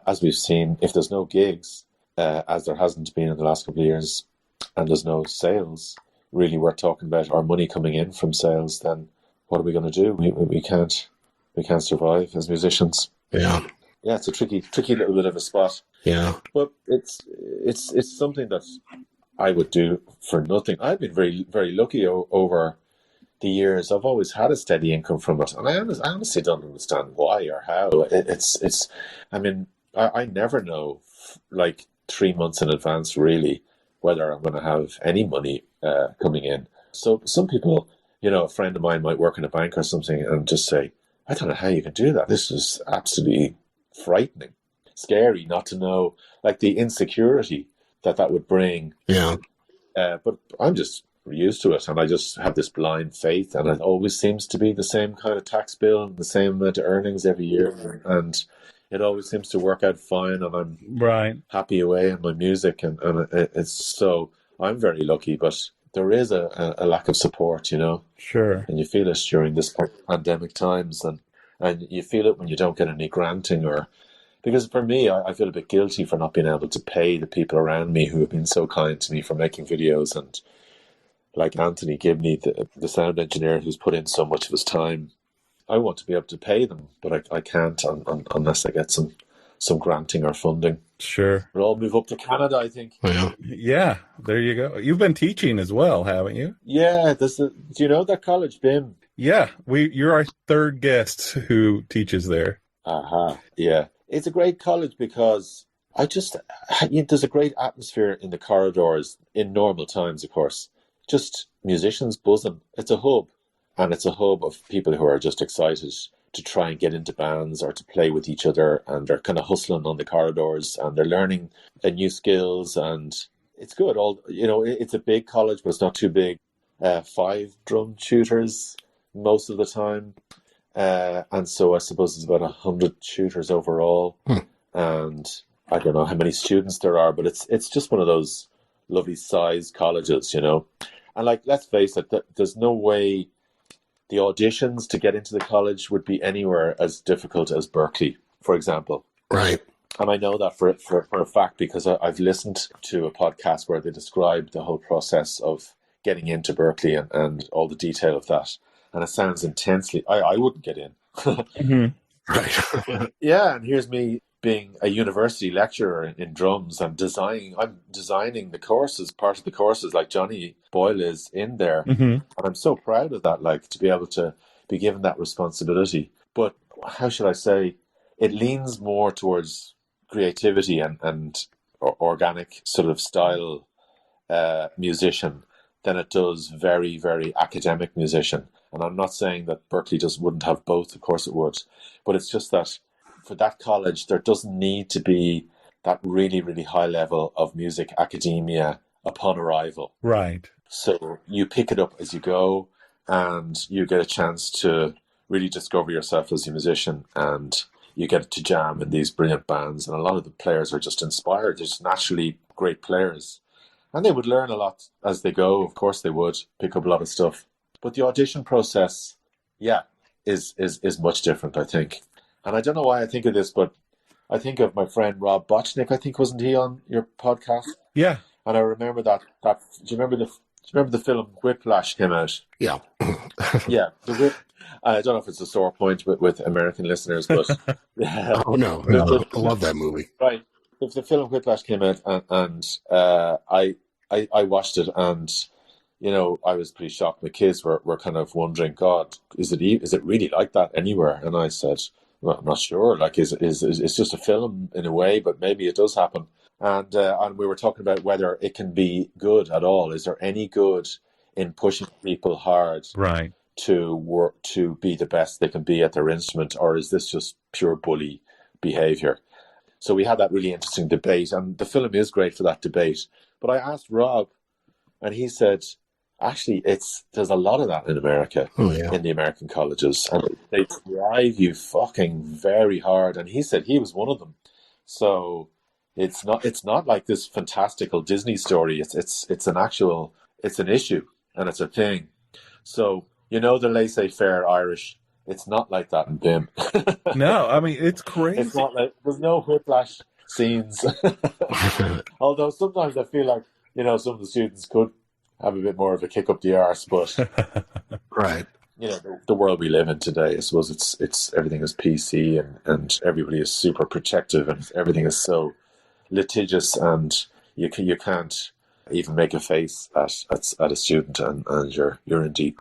as we've seen, if there's no gigs, as there hasn't been in the last couple of years, and there's no sales really worth talking about, or money coming in from sales, then what are we going to do? We can't survive as musicians. Yeah. Yeah, it's a tricky little bit of a spot. Yeah. But it's something that I would do for nothing. I've been very, very lucky over the years. I've always had a steady income from it, and I honestly don't understand why or how. I never know, like 3 months in advance, really, whether I'm going to have any money coming in. So some people, a friend of mine might work in a bank or something and just say, I don't know how you can do that. This is absolutely frightening, scary not to know, like the insecurity that would bring. Yeah. But I'm just used to it, and I just have this blind faith, and it always seems to be the same kind of tax bill and the same amount of earnings every year, and it always seems to work out fine, and I'm happy away in my music, and it's so I'm very lucky. But there is a lack of support, Sure, and you feel it during this pandemic times, and you feel it when you don't get any granting, or because for me, I feel a bit guilty for not being able to pay the people around me who have been so kind to me for making videos, and like Anthony Gibney, the sound engineer who's put in so much of his time. I want to be able to pay them, but I can't unless I get some granting or funding. Sure. We'll all move up to Canada, I think. Yeah, there you go. You've been teaching as well, haven't you? Yeah. Do you know that college, BIM? Yeah, you're our third guest who teaches there. Yeah. It's a great college because there's a great atmosphere in the corridors in normal times, of course. Just musicians buzzing. It's a hub, and it's a hub of people who are just excited to try and get into bands or to play with each other, and they're kind of hustling on the corridors, and they're learning new skills, and it's good. It's a big college, but it's not too big. 5 drum tutors most of the time, and so I suppose there's about 100 tutors overall, and I don't know how many students there are, but it's just one of those lovely size colleges, And let's face it, there's no way the auditions to get into the college would be anywhere as difficult as Berkeley, for example. Right. And I know that for a fact, because I've listened to a podcast where they describe the whole process of getting into Berkeley and all the detail of that. And it sounds intensely. I wouldn't get in. Mm-hmm. Right. Yeah, and here's me being a university lecturer in drums and I'm designing the courses, part of the courses, like Johnny Boyle is in there. Mm-hmm. And I'm so proud of that, to be able to be given that responsibility. But how should I say, it leans more towards creativity and organic sort of style musician than it does very, very academic musician. And I'm not saying that Berkeley wouldn't have both, of course it would. But it's just that for that college, there doesn't need to be that really, really high level of music academia upon arrival. Right. So you pick it up as you go, and you get a chance to really discover yourself as a musician, and you get to jam in these brilliant bands. And a lot of the players are just inspired. They're just naturally great players. And they would learn a lot as they go. Of course they would pick up a lot of stuff. But the audition process, is much different, I think. And I don't know why I think of this, but I think of my friend Rob Botchnick. I think, wasn't he on your podcast? Yeah. And I remember that. Do you remember the film Whiplash came out? Yeah. Yeah. I don't know if it's a sore point with American listeners, but Oh no, I love that movie. Right. If the film Whiplash came out, and I watched it, and I was pretty shocked. My kids were kind of wondering, God, is it really like that anywhere? And I said, well, I'm not sure. Like, it's just a film in a way, but maybe it does happen. And we were talking about whether it can be good at all. Is there any good in pushing people hard, right, to work to be the best they can be at their instrument, or is this just pure bully behavior? So we had that really interesting debate, and the film is great for that debate. But I asked Rob, and he said, actually, there's a lot of that in America, in the American colleges, and they drive you fucking very hard. And he said he was one of them. So it's not like this fantastical Disney story. It's an issue, and it's a thing. So the laissez-faire Irish. It's not like that in BIM. No, I mean, it's crazy. It's not like there's no whiplash scenes. Although sometimes I feel like some of the students could have a bit more of a kick up the arse, but right. The world we live in today, I suppose it's everything is PC, and everybody is super protective, and everything is so litigious, and you can't even make a face at a student, and you're in deep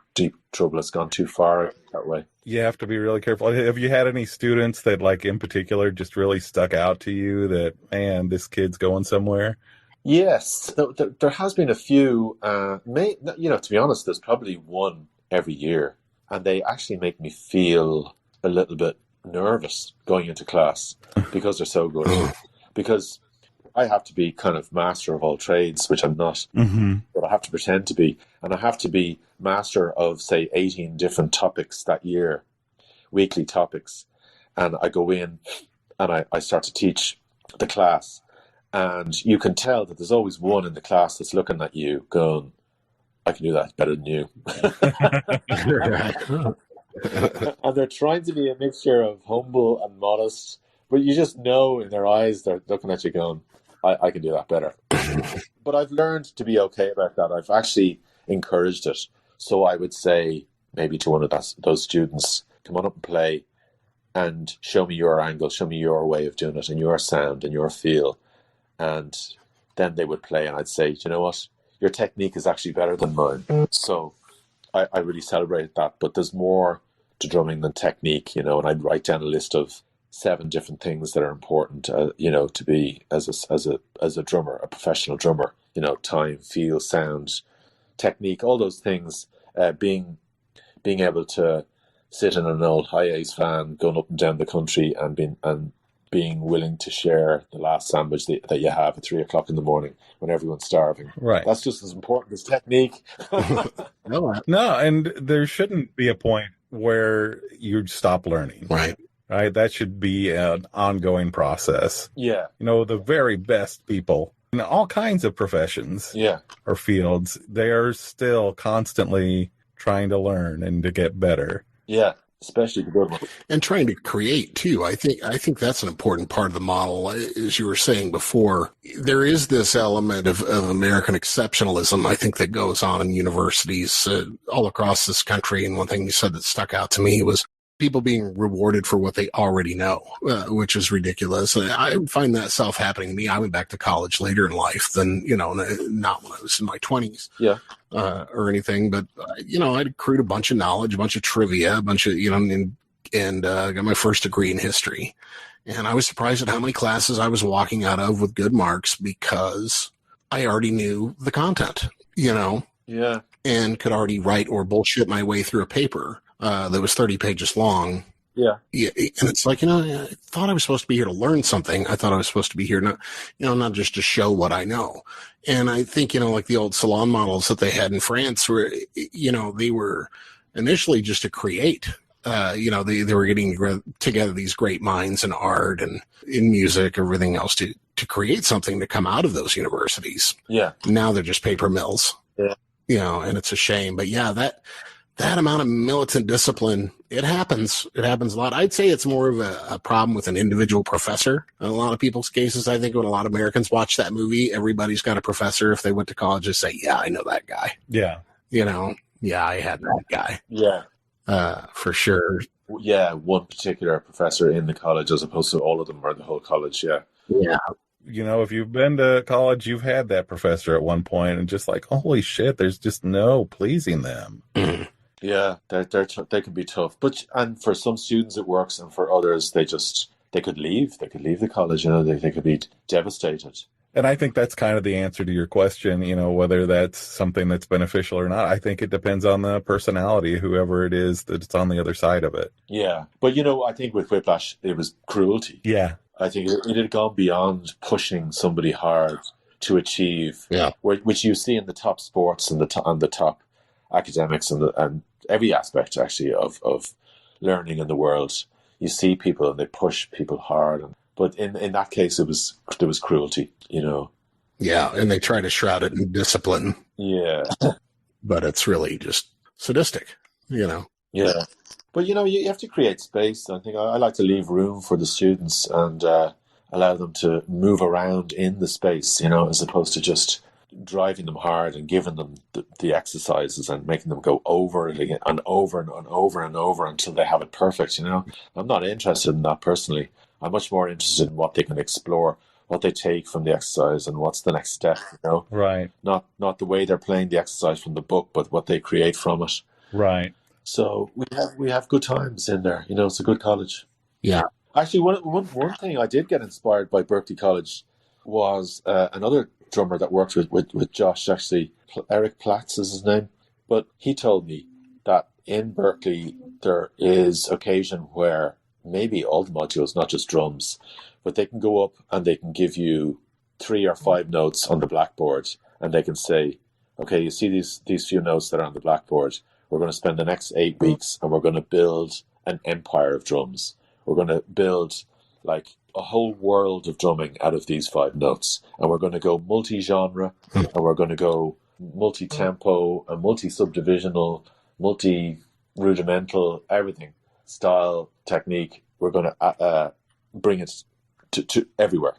trouble. It's gone too far that way. You have to be really careful. Have you had any students that, like, in particular, just really stuck out to you that, man, this kid's going somewhere? Yes, there has been a few. To be honest, there's probably one every year, and they actually make me feel a little bit nervous going into class because they're so good. Because I have to be kind of master of all trades, which I'm not, but I have to pretend to be. And I have to be master of, say, 18 different topics that year, weekly topics. And I go in and I start to teach the class. And you can tell that there's always one in the class that's looking at you going, I can do that better than you. And they're trying to be a mixture of humble and modest, but you just know in their eyes they're looking at you going, I can do that better. But I've learned to be okay about that. I've actually encouraged it. So I would say maybe to one of those students, come on up and play and show me your angle, show me your way of doing it and your sound and your feel. And then they would play, and I'd say, you know what? Your technique is actually better than mine. So I really celebrated that. But there's more to drumming than technique, and I'd write down a list of 7 different things that are important, to be as a drummer, a professional drummer. Time, feel, sound, technique, all those things. Being able to sit in an old high-ace van, going up and down the country, and being willing to share the last sandwich that you have at 3:00 in the morning when everyone's starving. Right. That's just as important as technique. No, and there shouldn't be a point where you stop learning. Right. Right. That should be an ongoing process. Yeah. The very best people in all kinds of professions or fields, they are still constantly trying to learn and to get better. Yeah. Especially the good ones. And trying to create too. I think that's an important part of the model. As you were saying before, there is this element of American exceptionalism, I think, that goes on in universities all across this country. And one thing you said that stuck out to me was people being rewarded for what they already know, which is ridiculous. I find that self happening to me. I went back to college later in life than, not when I was in my 20s. Yeah. Or anything, but I'd accrued a bunch of knowledge, a bunch of trivia, a bunch of and got my first degree in history. And I was surprised at how many classes I was walking out of with good marks because I already knew the content, Yeah. and could already write or bullshit my way through a paper that was 30 pages long. Yeah. And it's like, I thought I was supposed to be here to learn something. I thought I was supposed to be here not just to show what I know. And I think, like the old salon models that they had in France were, they were initially just to create, they were getting together these great minds in art and in music, everything else to create something to come out of those universities. Yeah. Now they're just paper mills. Yeah. And it's a shame. But yeah, that amount of militant discipline, it happens. It happens a lot. I'd say it's more of a problem with an individual professor in a lot of people's cases. I think when a lot of Americans watch that movie, everybody's got a professor, if they went to college, just say, yeah, I know that guy. Yeah. Yeah, I had that guy. Yeah. For sure. Yeah, one particular professor in the college as opposed to all of them or the whole college, yeah. Yeah. If you've been to college, you've had that professor at one point and just like, holy shit, there's just no pleasing them. Yeah, they can be tough. And for some students it works, and for others they could leave. They could leave the college, they could be devastated. And I think that's kind of the answer to your question, whether that's something that's beneficial or not. I think it depends on the personality, whoever it is that's on the other side of it. Yeah. But, I think with Whiplash, it was cruelty. Yeah. I think it had gone beyond pushing somebody hard to achieve, which you see in the top sports and the top academics and every aspect, actually, of learning in the world. You see people and they push people hard. But in that case, there was cruelty, Yeah, and they try to shroud it in discipline. Yeah. But it's really just sadistic, Yeah. But, you have to create space. I think I like to leave room for the students and allow them to move around in the space, as opposed to just driving them hard and giving them the exercises and making them go over it again and over and over and over until they have it perfect, I'm not interested in that personally. I'm much more interested in what they can explore, what they take from the exercise and what's the next step, Right. Not the way they're playing the exercise from the book, but what they create from it. Right. So we have good times in there. It's a good college. Yeah. Actually, one thing I did get inspired by Berklee College was another drummer that worked with Josh, actually. Eric Platz is his name. But he told me that in Berklee there is occasion where maybe all the modules, not just drums, but they can go up and they can give you 3 or 5 notes on the blackboard and they can say, okay, you see these few notes that are on the blackboard. We're going to spend the next 8 weeks and we're going to build an empire of drums. We're going to build like a whole world of drumming out of these 5 notes. And we're going to go multi-genre and we're going to go multi-tempo and multi-subdivisional, multi-rudimental, everything. Style, technique. We're going to bring it to everywhere.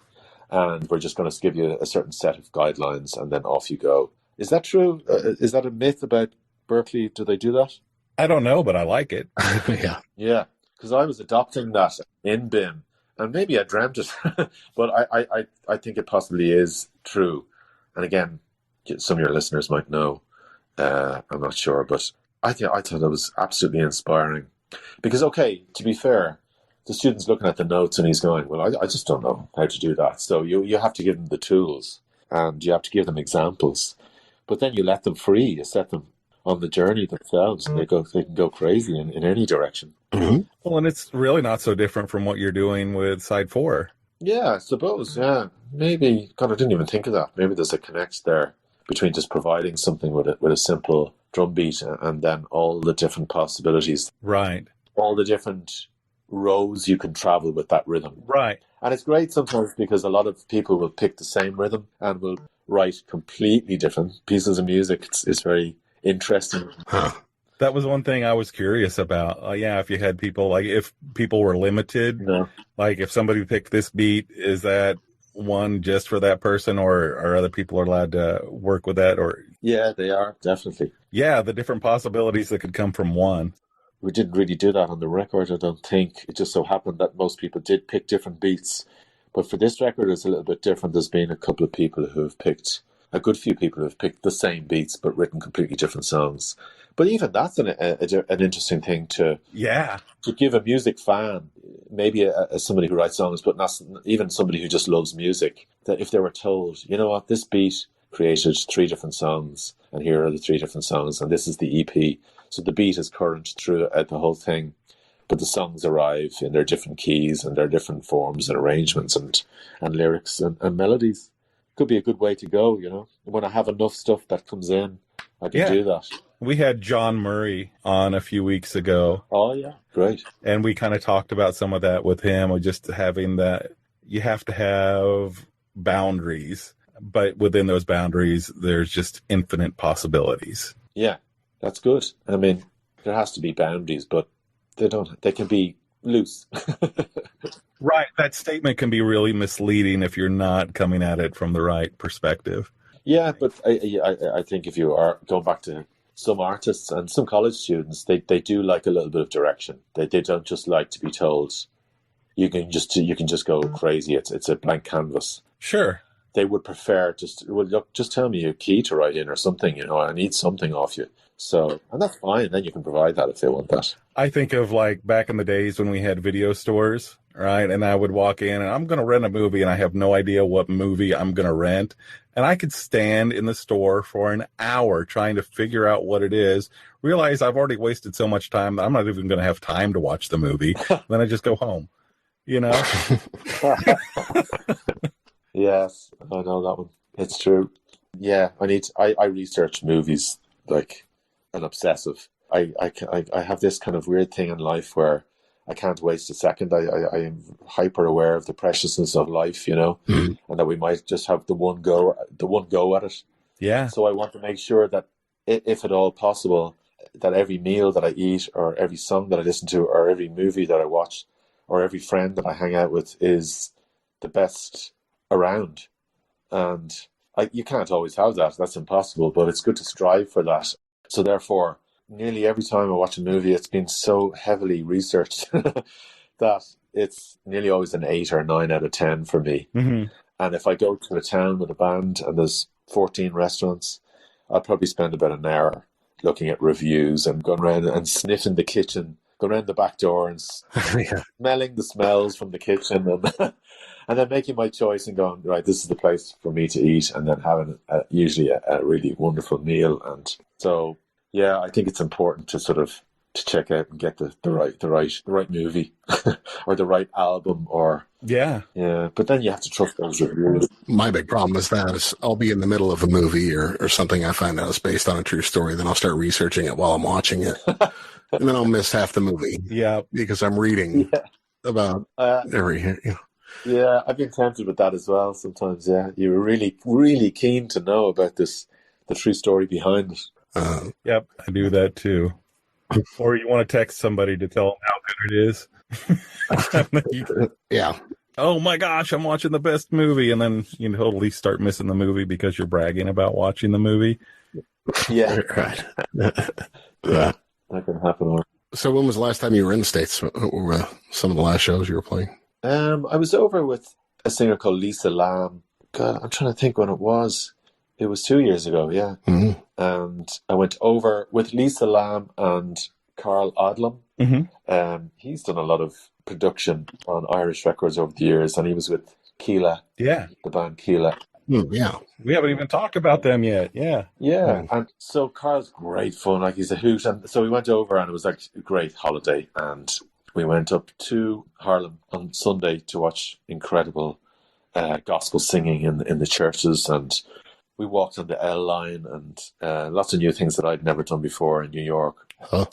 And we're just going to give you a certain set of guidelines and then off you go. Is that true? Is that a myth about Berklee? Do they do that? I don't know, but I like it. Yeah. Yeah, because I was adopting that in BIM, and maybe I dreamt it, but I think it possibly is true. And again, some of your listeners might know. I'm not sure, but I thought it was absolutely inspiring. Because, okay, to be fair, the student's looking at the notes and he's going, well, I just don't know how to do that. So you have to give them the tools and you have to give them examples. But then you let them free. You set them on the journey themselves and they can go crazy in any direction. Mm-hmm. Well, and it's really not so different from what you're doing with side 4. Yeah, I suppose, yeah. Maybe, God, I didn't even think of that. Maybe there's a connect there between just providing something with a simple drum beat and then all the different possibilities. Right. All the different roads you can travel with that rhythm. Right. And it's great sometimes because a lot of people will pick the same rhythm and will write completely different pieces of music. It's very interesting. Huh. That was one thing I was curious about. If you had people, like if people were limited, like if somebody picked this beat, is that one just for that person or are other people allowed to work with that? Or yeah, they are, definitely. Yeah, the different possibilities that could come from one. We didn't really do that on the record, I don't think. It just so happened that most people did pick different beats. But for this record, it's a little bit different. There's been a couple of people who have picked, a good few people who have picked the same beats but written completely different songs. But even that's an interesting thing to give a music fan, maybe somebody who writes songs, but not even somebody who just loves music, that if they were told, you know what, this beat created 3 different songs, and here are the 3 different songs, and this is the EP. So the beat is current throughout the whole thing, but the songs arrive in their different keys and their different forms and arrangements and lyrics and melodies. Could be a good way to go, you know. When I have enough stuff that comes in, I can do that. We had John Murray on a few weeks ago. Oh, yeah. Great. And we kind of talked about some of that with him, or just having that you have to have boundaries, but within those boundaries, there's just infinite possibilities. Yeah, that's good. I mean, there has to be boundaries, but they can be loose. Right. That statement can be really misleading if you're not coming at it from the right perspective. Yeah, but I think if you are going back to some artists and some college students, they do like a little bit of direction. They don't just like to be told you can just go crazy. It's a blank canvas. Sure. They would prefer just tell me a key to write in or something. I need something off you. So, and that's fine. Then you can provide that if they want that. I think of like back in the days when we had video stores, right? And I would walk in and I'm going to rent a movie and I have no idea what movie I'm going to rent. And I could stand in the store for an hour trying to figure out what it is, realize I've already wasted so much time that I'm not even going to have time to watch the movie. Then I just go home, Yes, I know that one. It's true. Yeah, I research movies like an obsessive. I have this kind of weird thing in life where I can't waste a second. I am hyper aware of the preciousness of life, mm-hmm. and that we might just have the one go at it. Yeah. So I want to make sure that, if at all possible, that every meal that I eat, or every song that I listen to, or every movie that I watch, or every friend that I hang out with is the best around. And you can't always have that. That's impossible, but it's good to strive for that. So therefore, nearly every time I watch a movie, it's been so heavily researched that it's nearly always an 8 or 9 out of 10 for me. Mm-hmm. And if I go to a town with a band and there's 14 restaurants, I'll probably spend about an hour looking at reviews and going around and sniffing the kitchen, going around the back door and smelling the smells from the kitchen, and then making my choice and going, right, this is the place for me to eat, and then having usually a really wonderful meal. And so, yeah, I think it's important to sort of to check out and get the right movie or the right album, or yeah. But then you have to trust those reviews. My big problem is I'll be in the middle of a movie or something I find out is based on a true story, then I'll start researching it while I'm watching it, and then I'll miss half the movie. Yeah, because I'm reading about every. Yeah, I've been tempted with that as well sometimes. Yeah, you're really, really keen to know about the true story behind it. Yep, I do that too. Or you want to text somebody to tell them how good it is. Yeah. Oh my gosh, I'm watching the best movie, and then you totally start missing the movie because you're bragging about watching the movie. Yeah, right. That can happen. So when was the last time you were in the States? What were some of the last shows you were playing? I was over with a singer called Lisa Lamb. God, I'm trying to think when it was. It was 2 years ago, yeah. Mm-hmm. And I went over with Lisa Lamb and Carl Odlum. Mm-hmm. He's done a lot of production on Irish records over the years, and he was with Keela. Yeah. The band Keela. Yeah. We haven't even talked about them yet. Yeah. Yeah. And so Carl's great fun. Like, he's a hoot. And so we went over, and it was like a great holiday. And we went up to Harlem on Sunday to watch incredible gospel singing in the churches, and we walked on the L line, and lots of new things that I'd never done before in New York.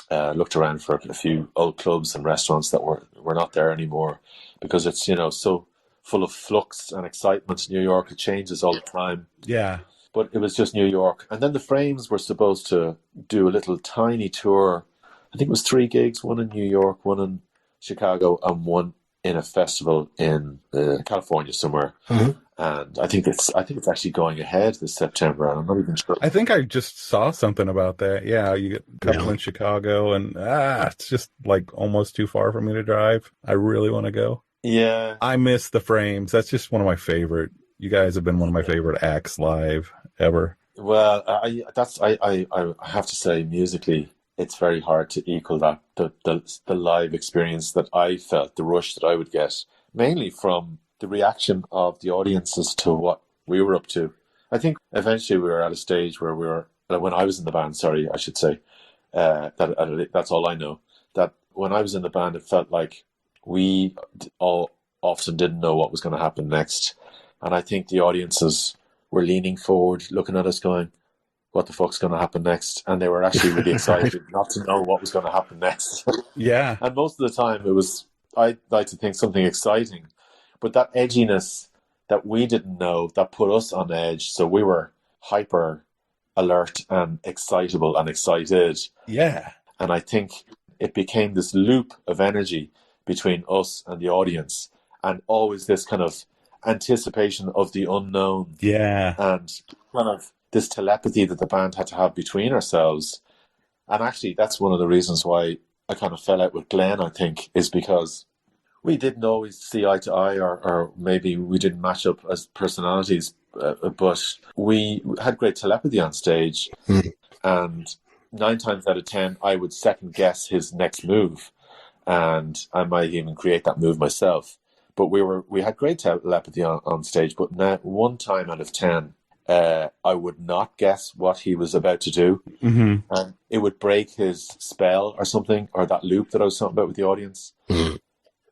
Looked around for a few old clubs and restaurants that were not there anymore, because it's so full of flux and excitement. New York, it changes all the time. Yeah. But it was just New York. And then the Frames were supposed to do a little tiny tour. I think it was 3 gigs, one in New York, one in Chicago, and one in a festival in California somewhere. Mm-hmm. And I think it's actually going ahead this September, and I'm not even sure. I think I just saw something about that. Yeah, you get a couple in Chicago, and it's just like almost too far for me to drive. I really want to go. Yeah. I miss the Frames. That's just one of my favorite. You guys have been one of my favorite acts live ever. Well, I have to say, musically, it's very hard to equal that the live experience that I felt, the rush that I would get, mainly from the reaction of the audiences to what we were up to. I think eventually we were at a stage where when I was in the band, sorry, I should say, that's all I know, that when I was in the band, it felt like we all often didn't know what was going to happen next. And I think the audiences were leaning forward, looking at us going, what the fuck's going to happen next, and they were actually really excited not to know what was going to happen next. Yeah. And most of the time it was, I'd like to think, something exciting, but that edginess that we didn't know, that put us on edge, so we were hyper alert and excitable and excited. Yeah. And I think it became this loop of energy between us and the audience, and always this kind of anticipation of the unknown. Yeah. And kind of this telepathy that the band had to have between ourselves. And actually, that's one of the reasons why I kind of fell out with Glenn, I think, is because we didn't always see eye to eye, or maybe we didn't match up as personalities, but we had great telepathy on stage. And 9 times out of 10, I would second guess his next move, and I might even create that move myself. But we had great telepathy on stage. But now, 1 time out of 10, I would not guess what he was about to do, and it would break his spell or something, or that loop that I was talking about with the audience.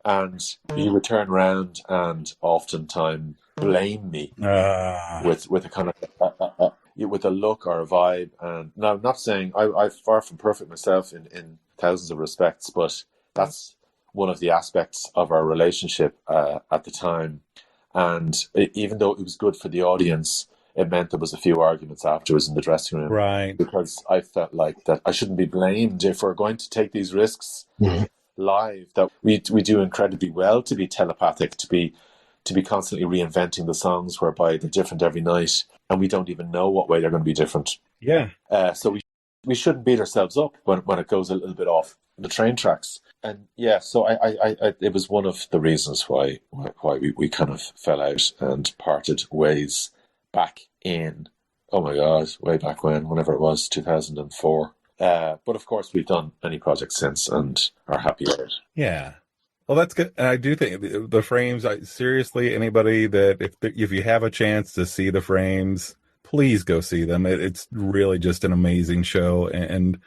And he would turn around and oftentimes blame me with a kind of with a look or a vibe. And now, I'm not saying I'm far from perfect myself in thousands of respects, but that's one of the aspects of our relationship at the time. And even though it was good for the audience, it meant there was a few arguments afterwards in the dressing room. Right. Because I felt like that I shouldn't be blamed if we're going to take these risks live, that we do incredibly well to be telepathic, to be constantly reinventing the songs whereby they're different every night, and we don't even know what way they're going to be different. Yeah. So we shouldn't beat ourselves up when it goes a little bit off the train tracks. And yeah, so I it was one of the reasons why we kind of fell out and parted ways back in, oh my God, way back whenever it was, 2004. But of course, we've done many projects since and are happy with it. Yeah. Well, that's good. And I do think the Frames, seriously, anybody that, if you have a chance to see the Frames, please go see them. It's really just an amazing show. And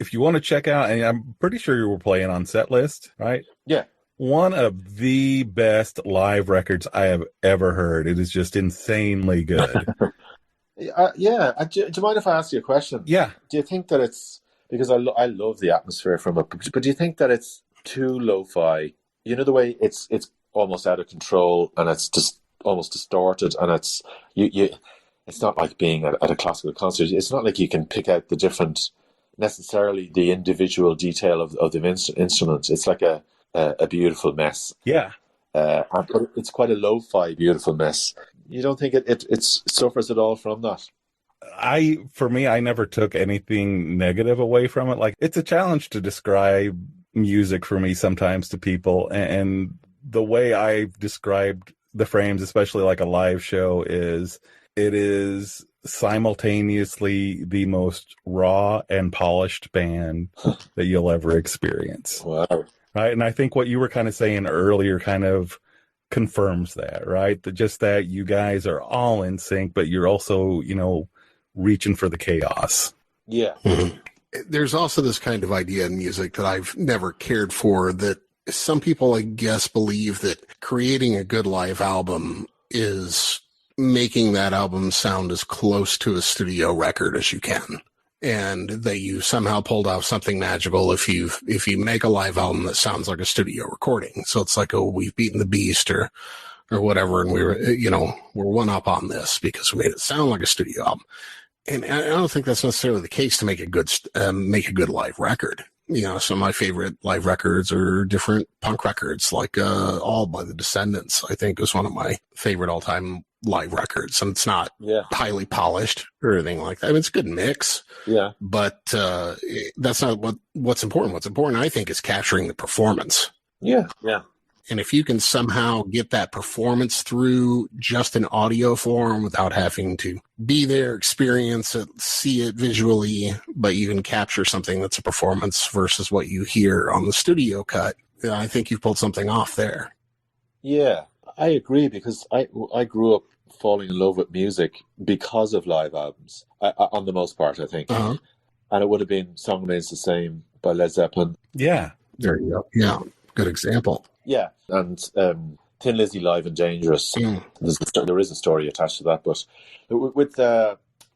if you want to check out, and I'm pretty sure you were playing on Set List, right? Yeah. One of the best live records I have ever heard. It is just insanely good. Yeah. Do you mind if I ask you a question? Yeah. Do you think that it's, because I love the atmosphere from it, but do you think that it's too lo-fi? You know, the way it's almost out of control, and it's just almost distorted, and it's it's not like being at a classical concert. It's not like you can pick out the different, necessarily the individual detail of the instruments. It's like a beautiful mess. Yeah. But it's quite a lo-fi beautiful mess. You don't think it suffers at all from that? For me, I never took anything negative away from it. Like, it's a challenge to describe music for me sometimes to people. And the way I've described the Frames, especially like a live show, is it is simultaneously the most raw and polished band that you'll ever experience. Wow. Right. And I think what you were kind of saying earlier kind of confirms that, right? That you guys are all in sync, but you're also, reaching for the chaos. Yeah. There's also this kind of idea in music that I've never cared for, that some people, I guess, believe that creating a good live album is making that album sound as close to a studio record as you can. And that you somehow pulled off something magical if you make a live album that sounds like a studio recording. So it's like, oh, we've beaten the beast or whatever, and we're one up on this because we made it sound like a studio album. And I don't think that's necessarily the case to make a good live record. Some of my favorite live records are different punk records, like All by the Descendants, I think, is one of my favorite all-time live records. And it's not highly polished or anything like that. I mean, it's a good mix. Yeah. But that's not what's important. What's important, I think, is capturing the performance. Yeah. Yeah. And if you can somehow get that performance through just an audio form without having to be there, experience it, see it visually, but you can capture something that's a performance versus what you hear on the studio cut, I think you've pulled something off there. Yeah, I agree, because I grew up falling in love with music because of live albums, on the most part, I think. Uh-huh. And it would have been Song Remains the Same by Led Zeppelin. Yeah. There you go. Yeah, good example. Yeah, and Thin Lizzy Live and Dangerous. There is a story attached to that, but with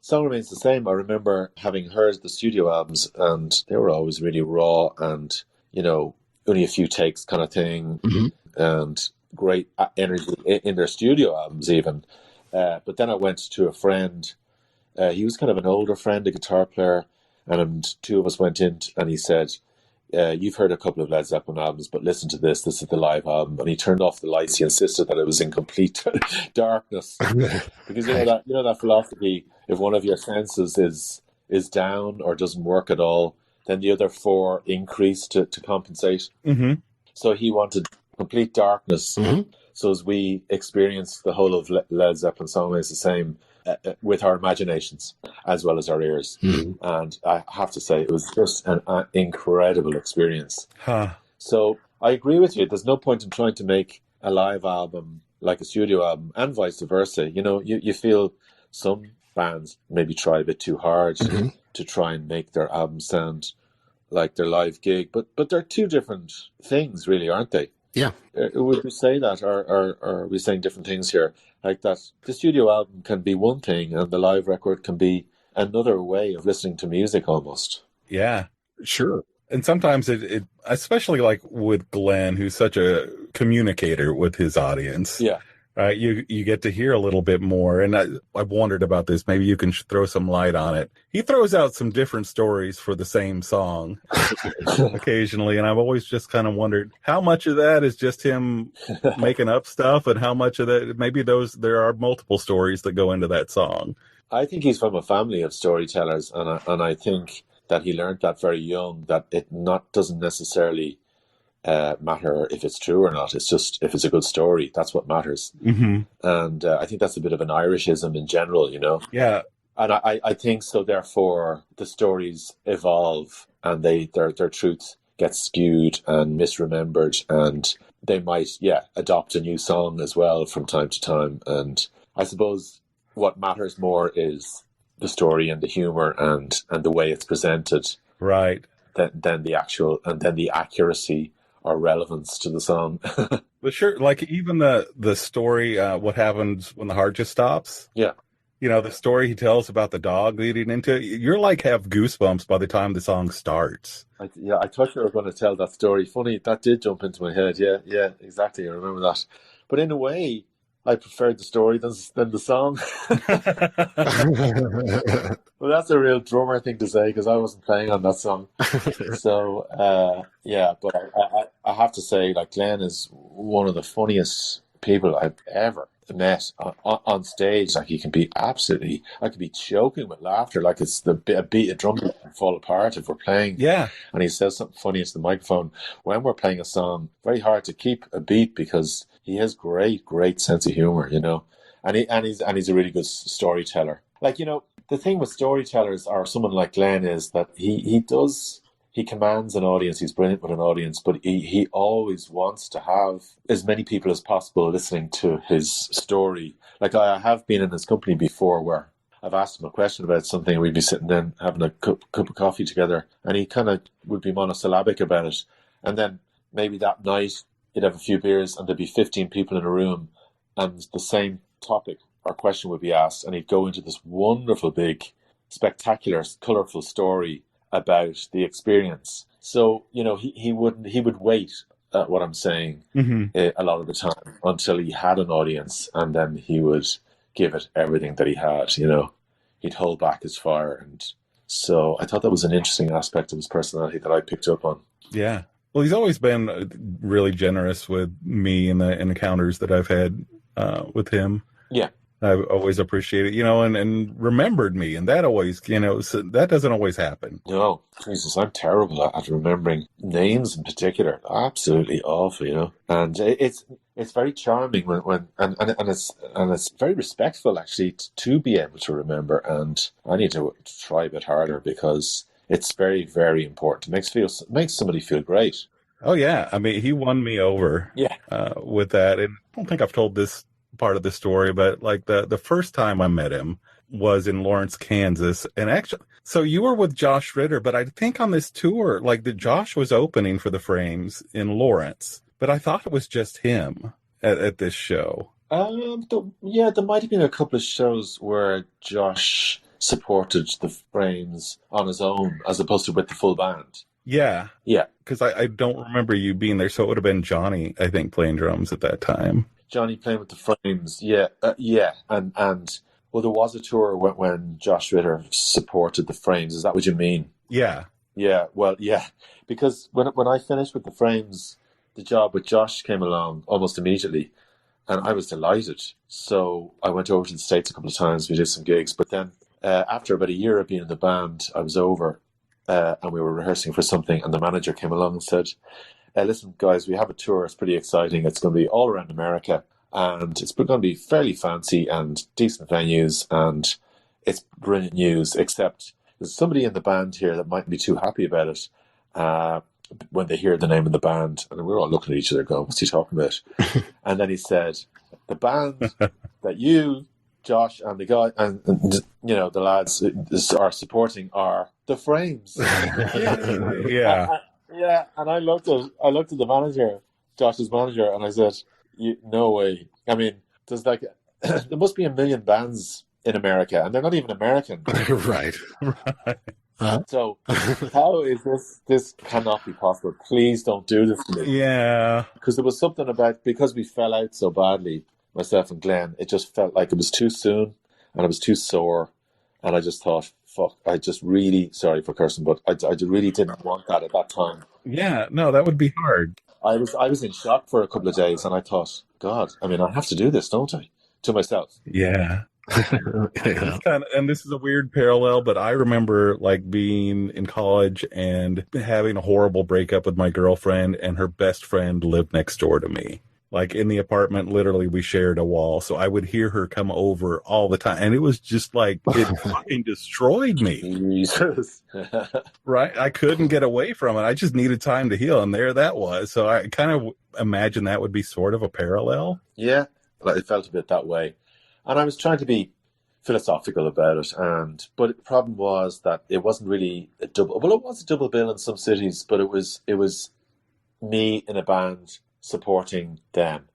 Song remains the same. I remember having heard the studio albums, and they were always really raw and, only a few takes kind of thing, and great energy in their studio albums even. But then I went to a friend. He was kind of an older friend, a guitar player, and two of us went in, and he said, you've heard a couple of Led Zeppelin albums, but listen to this. This is the live album. And he turned off the lights. He insisted that it was in complete darkness. Because that philosophy, if one of your senses is down or doesn't work at all, then the other four increase to compensate. Mm-hmm. So he wanted complete darkness. Mm-hmm. So as we experienced the whole of Led Zeppelin song is the same with our imaginations as well as our ears. Mm-hmm. And I have to say, it was just an incredible experience. Huh. So I agree with you. There's no point in trying to make a live album like a studio album, and vice versa. You feel some bands maybe try a bit too hard to try and make their album sound like their live gig, but they're two different things, really, aren't they? Yeah. Would we say that, or are we saying different things here? Like that the studio album can be one thing and the live record can be another way of listening to music almost. Yeah. Sure. And sometimes it especially like with Glenn, who's such a communicator with his audience. Yeah. Right, you get to hear a little bit more, and I've wondered about this. Maybe you can throw some light on it. He throws out some different stories for the same song occasionally, and I've always just kind of wondered how much of that is just him making up stuff, and how much of that maybe there are multiple stories that go into that song. I think he's from a family of storytellers, and I think that he learned that very young, that it doesn't necessarily matter if it's true or not. It's just if it's a good story, that's what matters. Mm-hmm. And I think that's a bit of an Irishism in general, Yeah. And I think so. Therefore, the stories evolve, and their truth gets skewed and misremembered, and they might adopt a new song as well from time to time. And I suppose what matters more is the story and the humor and the way it's presented, Right. than the accuracy or relevance to the song. But sure, like even the story, what happens when the heart just stops? Yeah. The story he tells about the dog leading into it, you're like have goosebumps by the time the song starts. I thought you were going to tell that story. Funny, that did jump into my head. Yeah, exactly. I remember that. But in a way, I preferred the story than the song. Well, that's a real drummer thing to say, because I wasn't playing on that song. So, but I have to say, like, Glenn is one of the funniest people I've ever met on stage. Like, he can be I could be choking with laughter, like it's a drum beat can fall apart if we're playing. Yeah. And he says something funny into the microphone when we're playing a song. Very hard to keep a beat because he has great sense of humor, and he's a really good storyteller. Like, the thing with storytellers or someone like Glenn is that he commands an audience. He's brilliant with an audience, but he always wants to have as many people as possible listening to his story. Like, I have been in his company before where I've asked him a question about something, and we'd be sitting there having a cup of coffee together, and he kind of would be monosyllabic about it. And then maybe that night he'd have a few beers and there'd be 15 people in a room and the same topic or question would be asked, and he'd go into this wonderful, big, spectacular, colourful story about the experience. So, he would wait at what I'm saying a lot of the time until he had an audience, and then he would give it everything that he had, He'd hold back his fire. And so I thought that was an interesting aspect of his personality that I picked up on. Yeah. Well, he's always been really generous with me in the encounters that I've had with him. Yeah. I've always appreciated, and remembered me. And that always, so that doesn't always happen. No, Jesus, I'm terrible at remembering names in particular. Absolutely awful, And it's very charming when it's very respectful actually to be able to remember. And I need to try a bit harder because it's very, very important. It makes somebody feel great. Oh yeah, I mean, he won me over. Yeah. With that, and I don't think I've told this part of the story, but like the first time I met him was in Lawrence, Kansas, and actually, so you were with Josh Ritter, but I think on this tour, like Josh was opening for the Frames in Lawrence, but I thought it was just him at this show. There might have been a couple of shows where Josh supported the Frames on his own as opposed to with the full band. Yeah. Yeah. Because I don't remember you being there, so it would have been Johnny, I think, playing drums at that time. Johnny playing with the Frames, yeah. And well, there was a tour when Josh Ritter supported the Frames. Is that what you mean? Yeah. Yeah, well, yeah. Because when I finished with the Frames, the job with Josh came along almost immediately. And I was delighted. So I went over to the States a couple of times. We did some gigs. But then after about a year of being in the band, I was over and we were rehearsing for something. And the manager came along and said, listen, guys, we have a tour. It's pretty exciting. It's going to be all around America. And it's going to be fairly fancy and decent venues. And it's brilliant news, except there's somebody in the band here that mightn't be too happy about it. When they hear the name of the band, and we're all looking at each other going, what's he talking about? And then he said, the band that you, Josh, and the guy, and the lads are supporting are the Frames. Yeah. Yeah, and I looked at the manager, Josh's manager, and I said, no way. I mean, there's there must be a million bands in America, and they're not even American. Right. So how is this cannot be possible. Please don't do this to me. Yeah. Because there was something about, because we fell out so badly, myself and Glenn, it just felt like it was too soon and it was too sore. And I just thought, fuck, I just really, sorry for cursing, but I really didn't want that at that time. Yeah, no, that would be hard. I was in shock for a couple of days and I thought, God, I mean, I have to do this, don't I? To myself. Yeah. And this is a weird parallel, but I remember like being in college and having a horrible breakup with my girlfriend, and her best friend lived next door to me. Like in the apartment, literally we shared a wall, so I would hear her come over all the time, and it was just like it fucking destroyed me. Jesus. Right? I couldn't get away from it. I just needed time to heal, and there that was. So I kind of imagine that would be sort of a parallel. Yeah, it felt a bit that way. And I was trying to be philosophical about it, but the problem was that it wasn't really a double. Well, it was a double bill in some cities, but it was me in a band supporting them,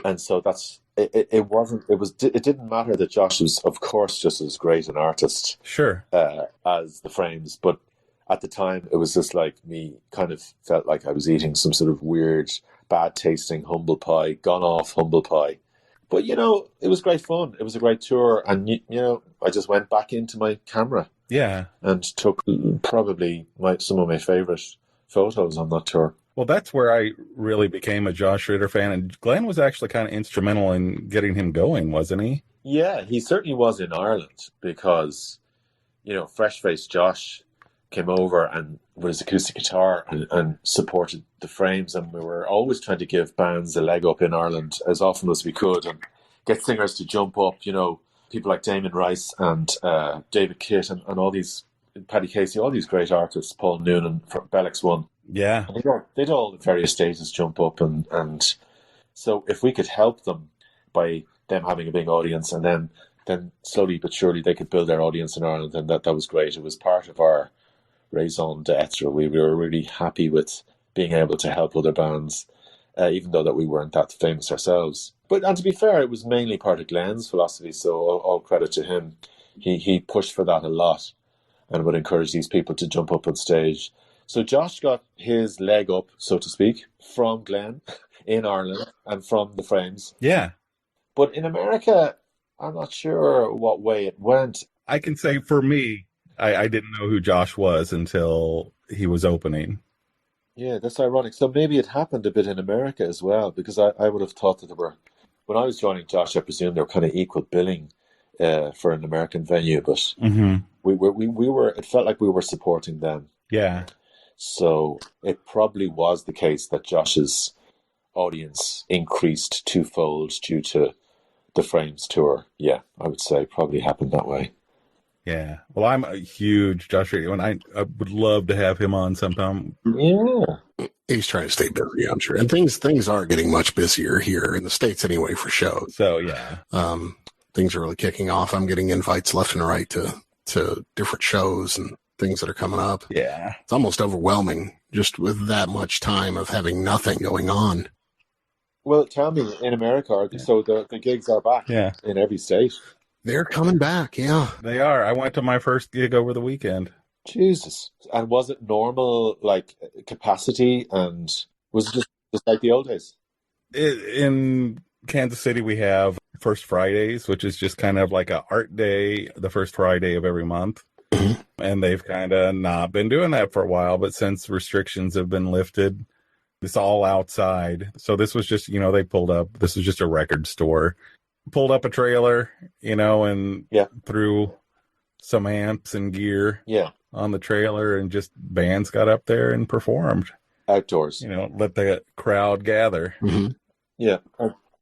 and so that's it. It didn't matter that Josh was, of course, just as great an artist, sure, as the Frames, but at the time it was just like me kind of felt like I was eating some sort of weird, bad tasting humble pie, gone off humble pie. But, it was great fun. It was a great tour. And, I just went back into my camera. Yeah. And took probably some of my favourite photos on that tour. Well, that's where I really became a Josh Ritter fan. And Glenn was actually kind of instrumental in getting him going, wasn't he? Yeah, he certainly was in Ireland because, fresh-faced Josh came over and with his acoustic guitar and supported the Frames, and we were always trying to give bands a leg up in Ireland as often as we could and get singers to jump up, people like Damon Rice and David Kitt and all these, Paddy Casey, all these great artists, Paul Noonan from Bellix One. Yeah. And they'd all at various stages jump up and so if we could help them by them having a big audience and then slowly but surely they could build their audience in Ireland, and that was great. It was part of our raison d'etre. We were really happy with being able to help other bands, even though that we weren't that famous ourselves. And to be fair, it was mainly part of Glenn's philosophy, so all credit to him. He pushed for that a lot and would encourage these people to jump up on stage. So Josh got his leg up, so to speak, from Glenn in Ireland and from the Frames. Yeah. But in America, I'm not sure what way it went. I can say for me, I didn't know who Josh was until he was opening. Yeah, that's ironic. So maybe it happened a bit in America as well, because I would have thought that there were, when I was joining Josh, I presume they were kind of equal billing for an American venue, but we were. It felt like we were supporting them. Yeah. So it probably was the case that Josh's audience increased twofold due to the Frames tour. Yeah, I would say probably happened that way. Yeah. Well, I'm a huge Josh Ritter, and I would love to have him on sometime. Yeah. He's trying to stay busy, I'm sure. And things are getting much busier here in the States anyway for shows. So, yeah. Things are really kicking off. I'm getting invites left and right to different shows and things that are coming up. Yeah. It's almost overwhelming just with that much time of having nothing going on. Well, tell me, in America, so the gigs are back in every state. They're coming back, yeah. They are. I went to my first gig over the weekend. Jesus. And was it normal, like, capacity, and was it just like the old days? In Kansas City, we have First Fridays, which is just kind of like a art day, the first Friday of every month. And they've kind of not been doing that for a while, but since restrictions have been lifted, it's all outside. So this was just, they pulled up, this was just a record store, pulled up a trailer, and threw some amps and gear on the trailer, and just bands got up there and performed. Outdoors. Let the crowd gather. Mm-hmm. Yeah.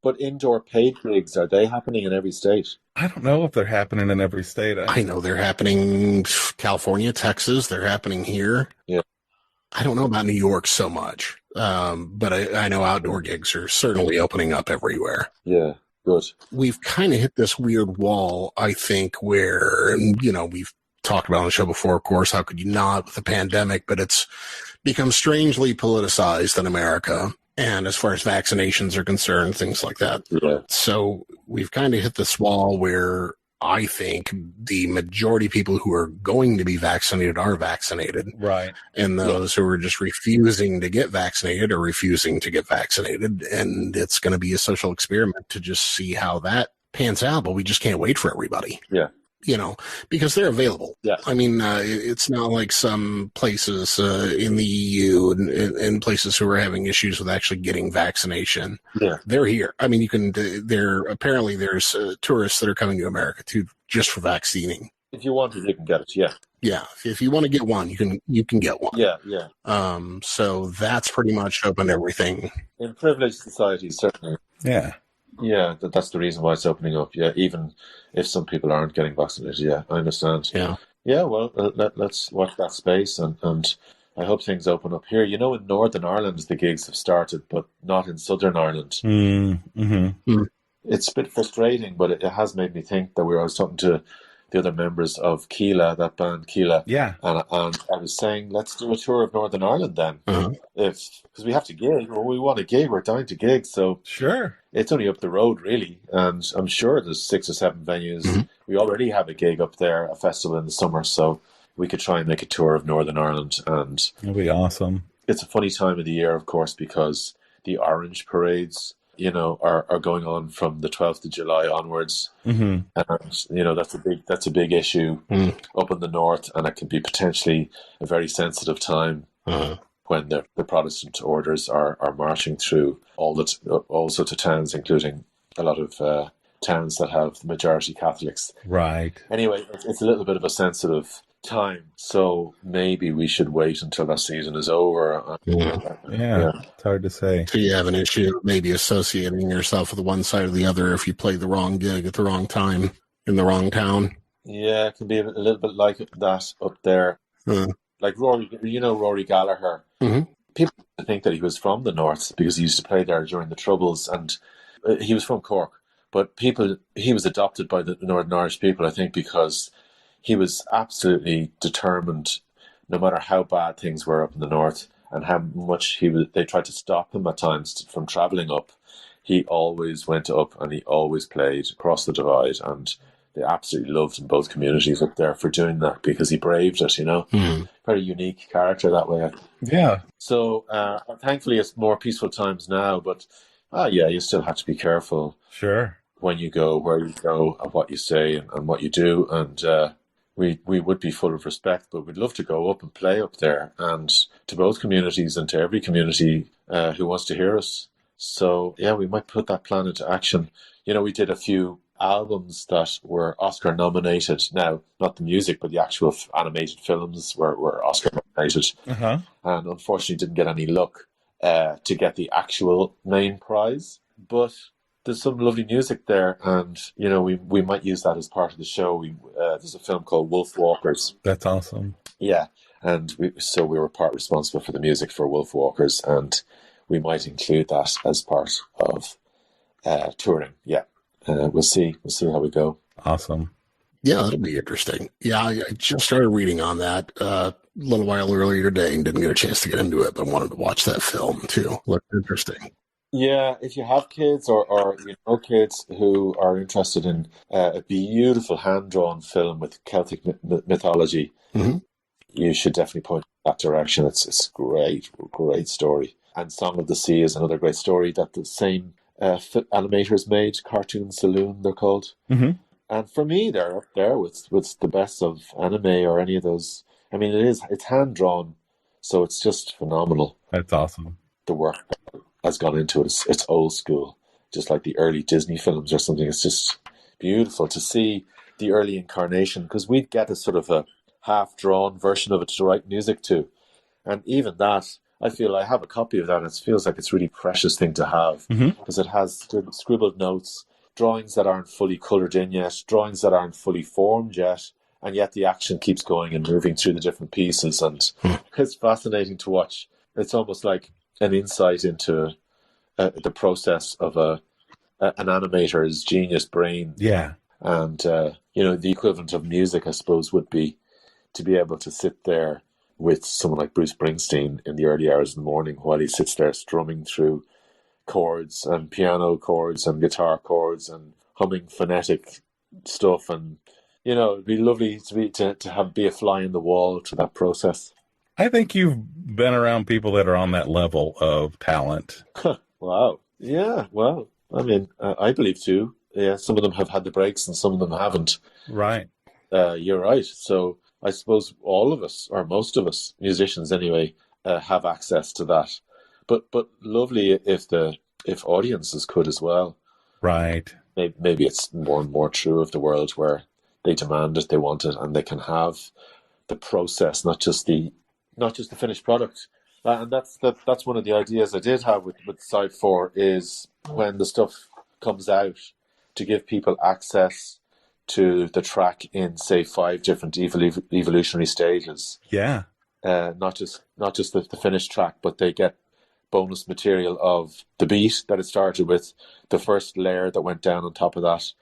But indoor paid gigs, are they happening in every state? I don't know if they're happening in every state. I know they're happening California, Texas. They're happening here. Yeah. I don't know about New York so much, but I know outdoor gigs are certainly opening up everywhere. Yeah, good. We've kind of hit this weird wall, I think, where, we've talked about on the show before, of course, how could you not with the pandemic, but it's become strangely politicized in America. And as far as vaccinations are concerned, things like that. Yeah. So we've kind of hit this wall where I think the majority of people who are going to be vaccinated are vaccinated. Right. And those who are just refusing to get vaccinated are refusing to get vaccinated. And it's going to be a social experiment to just see how that pans out. But we just can't wait for everybody. Yeah. Because they're available. Yeah. I mean, it's not like some places in the EU and places who are having issues with actually getting vaccination. Yeah. They're here. I mean, there's tourists that are coming to America too, just for vaccinating. If you want it, you can get it. Yeah. Yeah. If you want to get one, you can get one. Yeah. Yeah. So that's pretty much opened everything. In privileged societies, certainly. Yeah. Yeah, that's the reason why it's opening up. Yeah, even if some people aren't getting vaccinated. Yeah, I understand. Yeah. Yeah, well, let's watch that space, and I hope things open up here. In Northern Ireland, the gigs have started, but not in Southern Ireland. Mm-hmm. It's a bit frustrating, but it has made me think that I was talking to the other members of Keela, that band Keela. Yeah. And I was saying, let's do a tour of Northern Ireland then. Uh-huh. Because we have to gig. Well, we want a gig. We're dying to gig. So sure. It's only up the road, really. And I'm sure there's 6 or 7 venues. Mm-hmm. We already have a gig up there, a festival in the summer. So we could try and make a tour of Northern Ireland. And it'll be awesome. It's a funny time of the year, of course, because the Orange Parades, are going on from the 12th of July onwards. Mm-hmm. And, that's a big issue up in the north, and it can be potentially a very sensitive time when the Protestant orders are marching through all sorts of towns, including a lot of towns that have the majority Catholics. Right. Anyway, it's a little bit of a sensitive time, so maybe we should wait until that season is over. Yeah, it's hard to say. So you have an issue maybe associating yourself with one side or the other if you play the wrong gig at the wrong time in the wrong town. Yeah, it can be a little bit like that up there. Like Rory Gallagher. Mm-hmm. People think that he was from the north because he used to play there during the Troubles, and he was from Cork. But he was adopted by the Northern Irish people, I think, because he was absolutely determined, no matter how bad things were up in the north and how much they tried to stop him at times from travelling up. He always went up and he always played across the divide, and they absolutely loved him, both communities up there, for doing that because he braved it, Very unique character that way. Yeah. So thankfully it's more peaceful times now, but you still have to be careful. Sure. When you go, where you go, and what you say and what you do. And we would be full of respect, but we'd love to go up and play up there, and to both communities and to every community who wants to hear us. So, we might put that plan into action. We did a few albums that were Oscar nominated. Now, not the music, but the actual animated films were Oscar nominated. Uh-huh. And unfortunately didn't get any luck to get the actual main prize. But there's some lovely music there, and we might use that as part of the show. There's a film called Wolf Walkers. That's awesome. Yeah, and we were part responsible for the music for Wolf Walkers, and we might include that as part of touring. Yeah, we'll see how we go. Awesome. Yeah, that'll be interesting. Yeah, I just started reading on that a little while earlier today and didn't get a chance to get into it, but wanted to watch that film too. Looked interesting. Yeah, if you have kids or you know kids who are interested in a beautiful hand-drawn film with Celtic mythology, Mm-hmm. you should definitely point in that direction. It's great, great story. And Song of the Sea is another great story that the same animators made. Cartoon Saloon, they're called. Mm-hmm. And for me, they're up there with the best of anime or any of those. I mean, it's hand-drawn, so it's just phenomenal. That's awesome. The work has gone into it. It's old school, just like the early Disney films or something. It's just beautiful to see the early incarnation, because we'd get a sort of a half-drawn version of it to write music to. And even that, I feel I have a copy of that, and it feels like it's a really precious thing to have, because it has scribbled notes, drawings that aren't fully coloured in yet, drawings that aren't fully formed yet, and yet the action keeps going and moving through the different pieces, and it's fascinating to watch. It's almost like an insight into the process of an animator's genius brain. Yeah. And, you know, the equivalent of music, I suppose, would be to be able to sit there with someone like Bruce Springsteen in the early hours of the morning while he sits there strumming through chords and piano chords and guitar chords and humming phonetic stuff. And, you know, it'd be lovely to be a fly in the wall to that process. I think you've been around people that are on that level of talent. Wow. Yeah, well, I mean, I believe too. Yeah, some of them have had the breaks and some of them haven't. Right. You're right. So I suppose all of us, or most of us, musicians anyway, have access to that. But lovely if audiences could as well. Right. Maybe it's more and more true of the world where they demand it, they want it, and they can have the process, not just the finished product. And that's one of the ideas I did have with Side 4, is when the stuff comes out, to give people access to the track in, say, 5 different evolutionary stages. Yeah. Not just the finished track, but they get bonus material of the beat that it started with, the first layer that went down on top of that,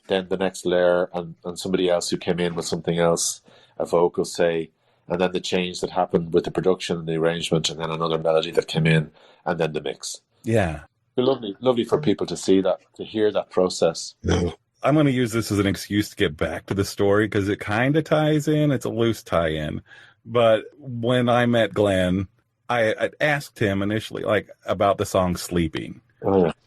then the next layer, and somebody else who came in with something else, a vocal, say, and then the change that happened with the production and the arrangement, and then another melody that came in, and then the mix. Yeah. It'd be lovely for people to see that, to hear that process. Yeah. I'm going to use this as an excuse to get back to the story, because it kind of ties in. It's a loose tie-in. But when I met Glenn, I asked him initially, like, about the song Sleeping,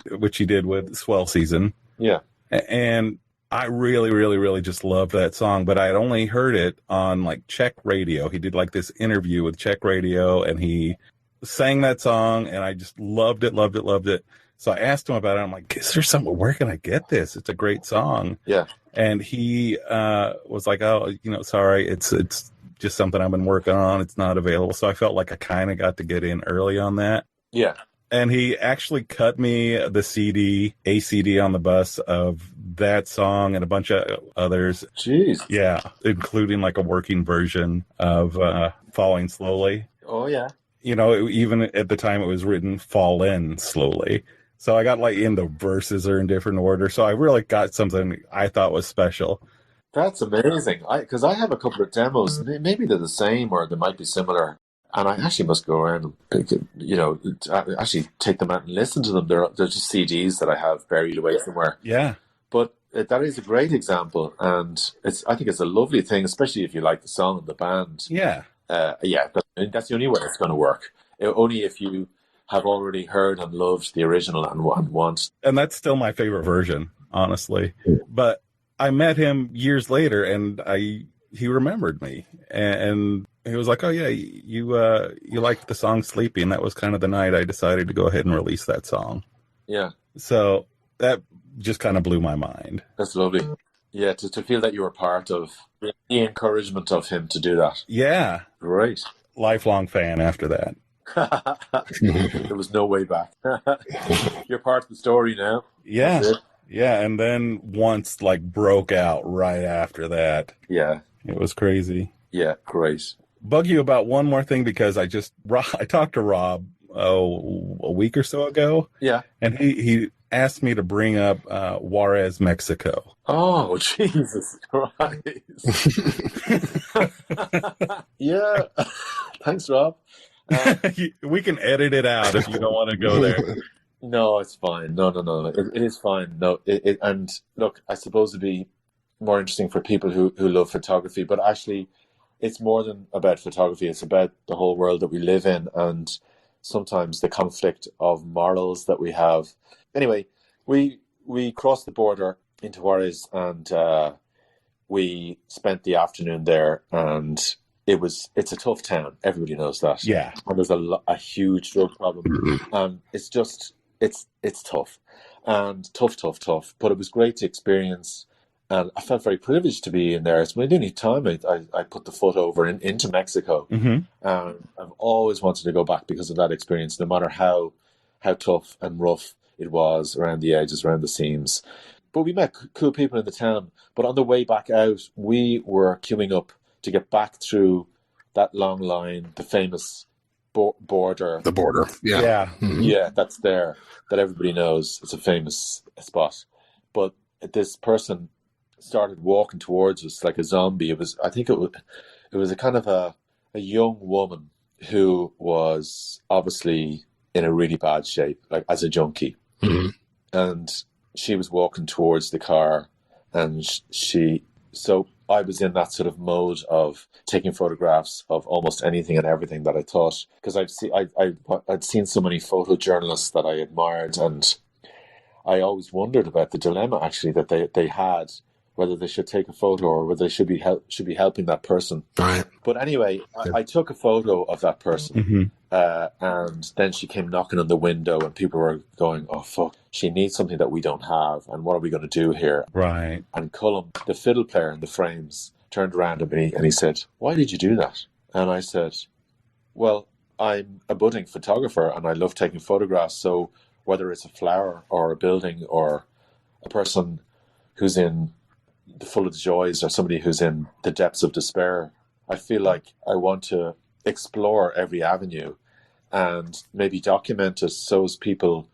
which he did with Swell Season. Yeah. And I really, really, really just loved that song, but I'd only heard it on, like, Czech radio. He did, like, this interview with Czech radio, and he sang that song, and I just loved it, loved it, loved it. So I asked him about it. I'm like, is there something, where can I get this? It's a great song. Yeah. And he was like, oh, sorry, it's just something I've been working on. It's not available. So I felt like I kind of got to get in early on that. Yeah. And he actually cut me the CD on the bus of that song and a bunch of others. Jeez. Yeah, including like a working version of Falling Slowly. Oh, yeah. Even at the time it was written Fallen Slowly. So I got like the verses are in different order. So I really got something I thought was special. That's amazing. Because I have a couple of demos. Maybe they're the same or they might be similar. And I actually must go around and actually take them out and listen to them. They're just CDs that I have buried away somewhere. Yeah. But that is a great example. And I think it's a lovely thing, especially if you like the song and the band. Yeah. That's the only way it's going to work. Only if you have already heard and loved the original and want. And that's still my favorite version, honestly. But I met him years later, and he remembered me, and he was like, "Oh yeah, you liked the song Sleeping." That was kind of the night I decided to go ahead and release that song. Yeah. So that just kind of blew my mind. That's lovely. Yeah, to feel that you were part of the encouragement of him to do that. Yeah. Great. Lifelong fan after that. There was no way back. You're part of the story now. Yeah. Yeah, and then once broke out right after that. Yeah. It was crazy. Yeah, great. Bug you about one more thing, because I talked to Rob a week or so ago. Yeah. And he asked me to bring up Juarez, Mexico. Oh, Jesus Christ. Yeah. Thanks, Rob. We can edit it out if you don't want to go there. No, it's fine. No, no, no. It is fine. No, and look, I suppose it'd be more interesting for people who love photography, but actually, it's more than about photography. It's about the whole world that we live in, and sometimes the conflict of morals that we have. Anyway, we crossed the border into Juarez, and we spent the afternoon there, and it's a tough town. Everybody knows that. Yeah. And there's a huge drug problem. And it's tough. And tough. But it was great to experience. And I felt very privileged to be in there. It's my only time I put the foot over into Mexico. And I've always wanted to go back because of that experience, no matter how tough and rough it was around the edges, around the seams. But we met cool people in the town. But on the way back out, we were queuing up to get back through that long line, the famous border. The border, yeah. Yeah. Yeah, that's there, that everybody knows. It's a famous spot. But this person started walking towards us like a zombie. It was a kind of a young woman who was obviously in a really bad shape, like as a junkie. And she was walking towards the car, and so I was in that sort of mode of taking photographs of almost anything and everything that I thought, because I'd seen so many photojournalists that I admired, and I always wondered about the dilemma actually that they had, whether they should take a photo or whether they should be helping that person. Right. But anyway, I took a photo of that person, and then she came knocking on the window, and people were going, "Oh fuck, she needs something that we don't have, and what are we going to do here?" Right. And Cullum, the fiddle player in the frames, turned around at me and he said, "Why did you do that?" And I said, "Well, I'm a budding photographer and I love taking photographs. So whether it's a flower or a building or a person who's in the full of joys or somebody who's in the depths of despair, I feel like I want to explore every avenue and maybe document it so as people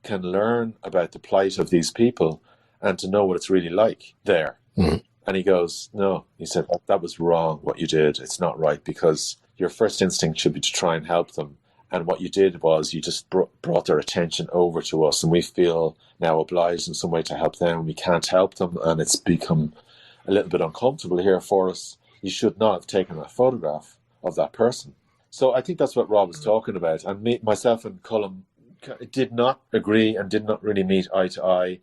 can learn about the plight of these people and to know what it's really like there." And he goes, "No," he said, "that was wrong what you did. It's not right, because your first instinct should be to try and help them. And what you did was you just brought their attention over to us, and we feel now obliged in some way to help them. We can't help them, and it's become a little bit uncomfortable here for us. You should not have taken a photograph of that person." So I think that's what Rob was talking about. And myself and Cullum did not agree and did not really meet eye to eye.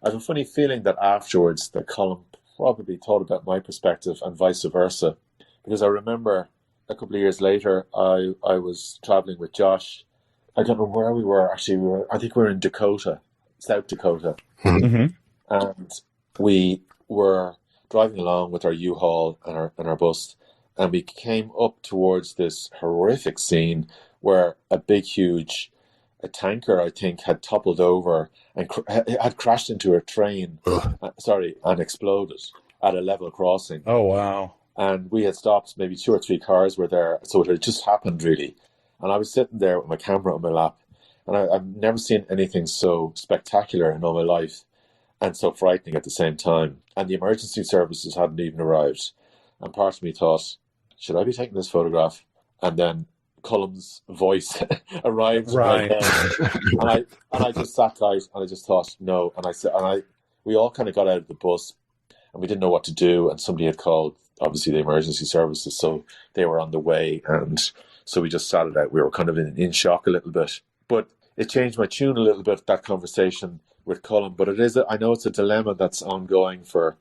I have a funny feeling that afterwards that Cullum probably thought about my perspective and vice versa, because I remember a couple of years later, I was traveling with Josh. I don't know where we were. Actually, I think we were in Dakota, South Dakota. And we were driving along with our U-Haul and our bus, and we came up towards this horrific scene where a big, huge tanker, I think, had toppled over and had crashed into a train, and exploded at a level crossing. Oh, wow. And we had stopped, maybe 2 or 3 cars were there. So it had just happened, really. And I was sitting there with my camera on my lap, and I've never seen anything so spectacular in all my life and so frightening at the same time. And the emergency services hadn't even arrived. And part of me thought, should I be taking this photograph? And then Cullum's voice arrived. Right. And I just sat tight, and I just thought, no. And we all kind of got out of the bus, and we didn't know what to do. And somebody had called, obviously, the emergency services, so they were on the way. And so we just sat it out. We were kind of in shock a little bit. But it changed my tune a little bit, that conversation with Cullum. But I know it's a dilemma that's ongoing for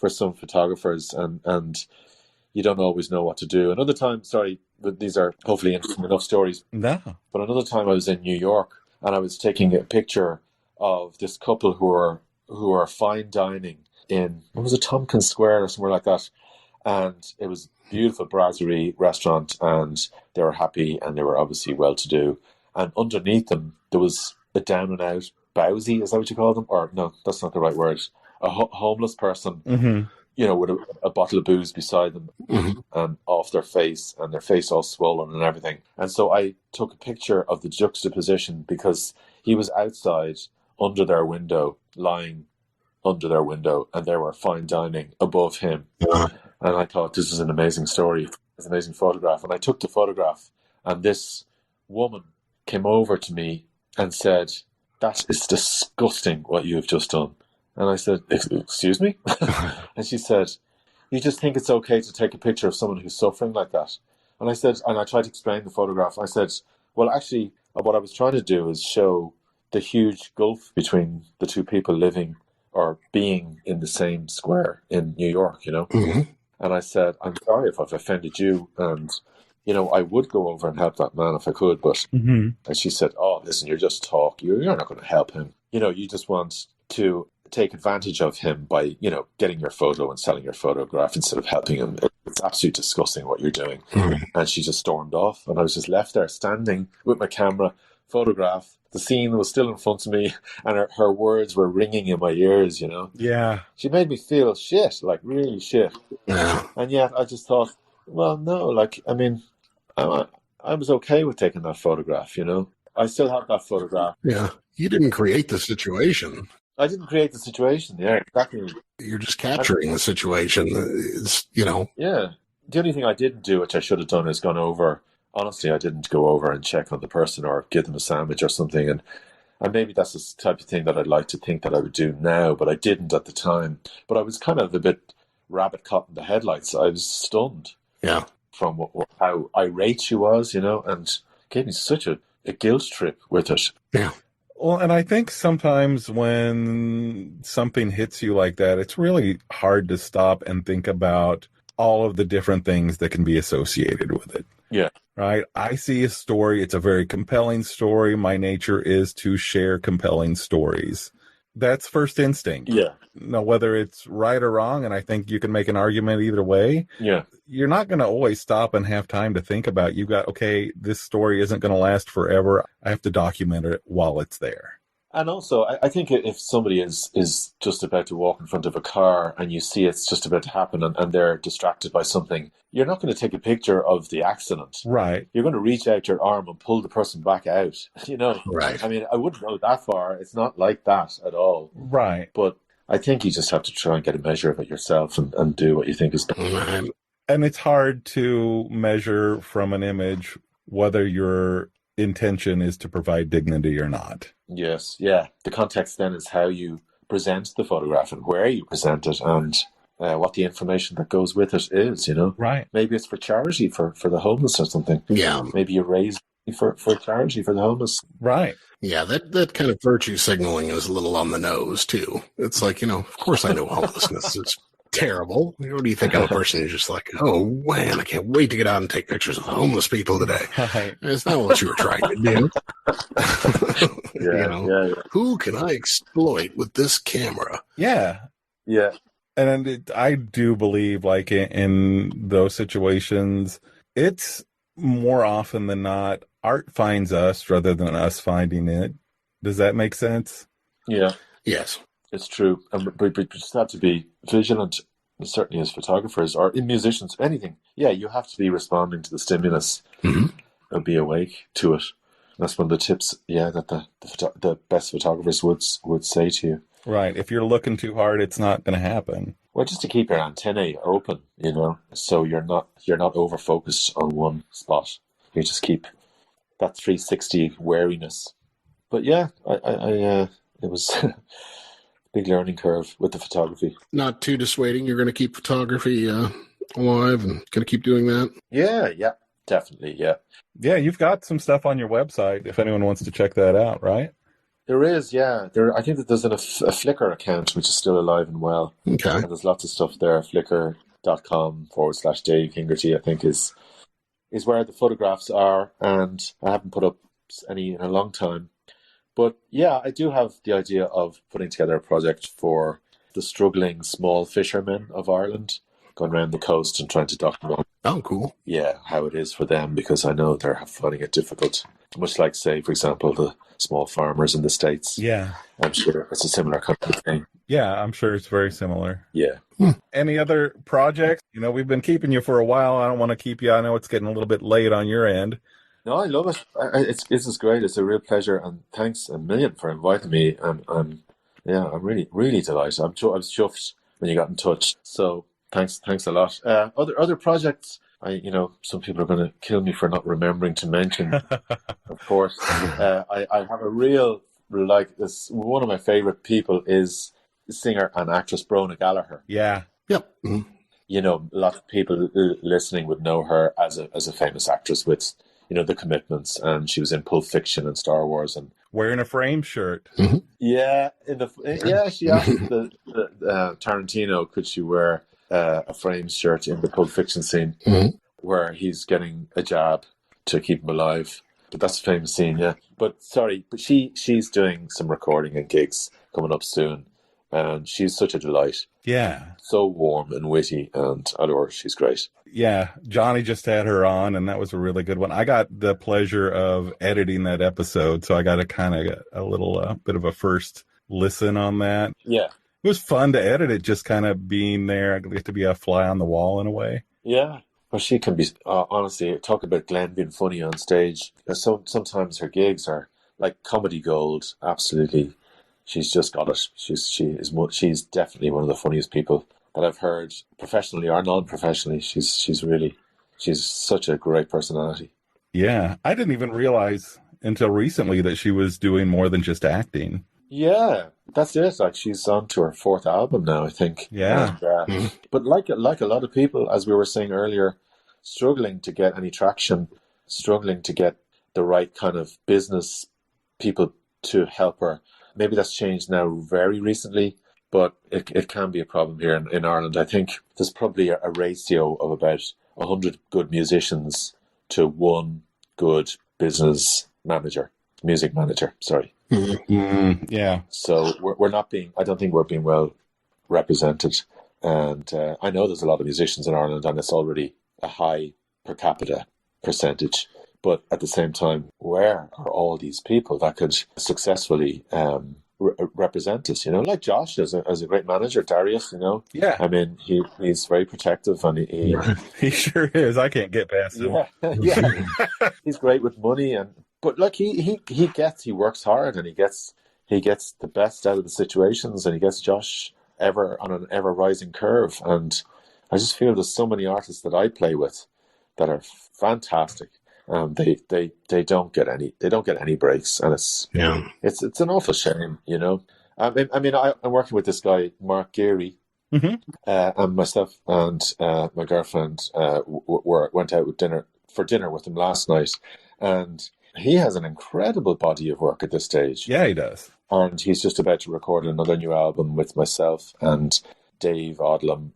some photographers, and you don't always know what to do. Another time, sorry, but these are hopefully interesting enough stories. No. But another time I was in New York, and I was taking a picture of this couple who are fine dining in, what was it, Tompkins Square or somewhere like that. And it was a beautiful brasserie restaurant, and they were happy, and they were obviously well-to-do. And underneath them, there was a down-and-out bowsy, is that what you call them? Or no, that's not the right word. A homeless person, with a bottle of booze beside them, and off their face, and their face all swollen and everything. And so I took a picture of the juxtaposition, because he was outside under their window, lying under their window, and they were fine dining above him. And I thought, this is an amazing story. It's an amazing photograph. And I took the photograph, and this woman came over to me and said, that is disgusting what you've just done. And I said, excuse me? And she said, you just think it's okay to take a picture of someone who's suffering like that? And I said, and I tried to explain the photograph. I said, well, actually, what I was trying to do is show the huge gulf between the two people living or being in the same square in New York, you know? Mm-hmm. And I said, I'm sorry if I've offended you. And, you know, I would go over and help that man if I could. But, and she said, oh, listen, you're just talk. You're not going to help him. You know, you just want to take advantage of him by, you know, getting your photo and selling your photograph instead of helping him. It's absolutely disgusting what you're doing. Mm-hmm. And she just stormed off. And I was just left there standing with my camera, photograph. The scene was still in front of me, and her words were ringing in my ears, you know? Yeah. She made me feel shit, like really shit. Yeah. And yet I just thought, well, no, like, I mean, I was okay with taking that photograph, you know? I still have that photograph. Yeah. You didn't create the situation. I didn't create the situation. Yeah, exactly. You're just capturing the situation. It's, you know. Yeah. The only thing I didn't do, which I should have done, is gone over. Honestly, I didn't go over and check on the person or give them a sandwich or something. And maybe that's the type of thing that I'd like to think that I would do now, but I didn't at the time. But I was kind of a bit rabbit caught in the headlights. I was stunned. Yeah. From how irate she was, you know, and gave me such a guilt trip with it. Yeah. Well, and I think sometimes when something hits you like that, it's really hard to stop and think about all of the different things that can be associated with it. Yeah. Right? I see a story. It's a very compelling story. My nature is to share compelling stories. That's first instinct. Yeah. Now, whether it's right or wrong, and I think you can make an argument either way. Yeah. You're not going to always stop and have time to think about, okay, this story isn't going to last forever. I have to document it while it's there. And also, I think if somebody is just about to walk in front of a car and you see it's just about to happen and they're distracted by something, you're not going to take a picture of the accident. Right. You're going to reach out your arm and pull the person back out, you know. Right. I mean, I wouldn't go that far. It's not like that at all. Right. But I think you just have to try and get a measure of it yourself and do what you think is best. Right. And it's hard to measure from an image whether your intention is to provide dignity or not. Yes, yeah. The context then is how you present the photograph and where you present it and what the information that goes with it is, you know. Right. Maybe it's for charity for the homeless or something. Yeah. Maybe you raise for charity for the homeless. Right. Yeah, that kind of virtue signaling is a little on the nose, too. It's like, you know, of course I know homelessness is terrible. What do you think of a person who's just like, oh, man, I can't wait to get out and take pictures of homeless people today. Right. It's not what you were trying to do. Yeah. Who can I exploit with this camera? Yeah. Yeah. And I do believe, like, in those situations, it's more often than not, art finds us rather than us finding it. Does that make sense? Yeah. Yes. It's true. But we just have to be vigilant, certainly as photographers or in musicians, anything. Yeah, you have to be responding to the stimulus and be awake to it. That's one of the tips, that the best photographers would say to you. Right. If you're looking too hard, it's not going to happen. Well, just to keep your antennae open, you know, so you're not over focused on one spot. You just keep that 360 wariness. But yeah, I it was a big learning curve with the photography. Not too dissuading. You're going to keep photography alive and going to keep doing that. Yeah, definitely, yeah. Yeah, you've got some stuff on your website if anyone wants to check that out, right? There is, yeah. I think that there's a Flickr account which is still alive and well. Okay. And there's lots of stuff there. Flickr.com/Dave Hingerty, I think, is where the photographs are. And I haven't put up any in a long time. But yeah, I do have the idea of putting together a project for the struggling small fishermen of Ireland, going around the coast and trying to document. Oh, cool. Yeah, how it is for them, because I know they're finding it difficult. Much like, say, for example, the small farmers in the States. Yeah. I'm sure it's a similar kind of thing. Yeah, I'm sure it's very similar. Yeah. Any other projects? You know, we've been keeping you for a while. I don't want to keep you. I know it's getting a little bit late on your end. No, I love it. This is great. It's a real pleasure, and thanks a million for inviting me. I'm really, really delighted. I was chuffed when you got in touch. So thanks a lot. Other projects. Some people are going to kill me for not remembering to mention. Of course, I have a real like this. One of my favorite people is singer and actress Brona Gallagher. Yeah. Yep. Mm-hmm. You know, a lot of people listening would know her as a famous actress with, you know, The Commitments, and she was in Pulp Fiction and Star Wars, and wearing a frame shirt. Mm-hmm. She asked the Tarantino, could she wear a frame shirt in the Pulp Fiction scene where he's getting a jab to keep him alive. But that's a famous scene, yeah. But she's doing some recording and gigs coming up soon, and she's such a delight. Yeah. So warm and witty, and I adore her. She's great. Yeah, Johnny just had her on, and that was a really good one. I got the pleasure of editing that episode, so I got a little bit of a first listen on that. Yeah. It was fun to edit it, just kind of being there. I get to be a fly on the wall in a way. Yeah. Well, she can be, honestly, talk about Glenn being funny on stage. So sometimes her gigs are like comedy gold. Absolutely. She's just got it. She's definitely one of the funniest people that I've heard, professionally or non-professionally. She's such a great personality. Yeah. I didn't even realize until recently that she was doing more than just acting. Yeah, that's it. Like, she's on to her 4th album now, I think. Yeah. And, but like a lot of people, as we were saying earlier, struggling to get any traction, struggling to get the right kind of business people to help her. Maybe that's changed now very recently, but it can be a problem here in Ireland. I think there's probably a ratio of about 100 good musicians to one good music manager, sorry. Yeah. So we're not being, I don't think we're being well represented. And I know there's a lot of musicians in Ireland, and it's already a high per capita percentage. But at the same time, where are all these people that could successfully represent us? You know, like Josh as a great manager, Darius. You know, yeah. I mean, he's very protective, and he sure is. I can't get past him. Yeah, he's great with money, but like he works hard, and he gets the best out of the situations, and he gets Josh ever on an ever rising curve. And I just feel there's so many artists that I play with that are fantastic. They don't get any breaks, and it's an awful shame, you know. I mean, I'm working with this guy Mark Geary, and myself and my girlfriend went out for dinner with him last night, and he has an incredible body of work at this stage. Yeah, he does, and he's just about to record another new album with myself and Dave Odlum,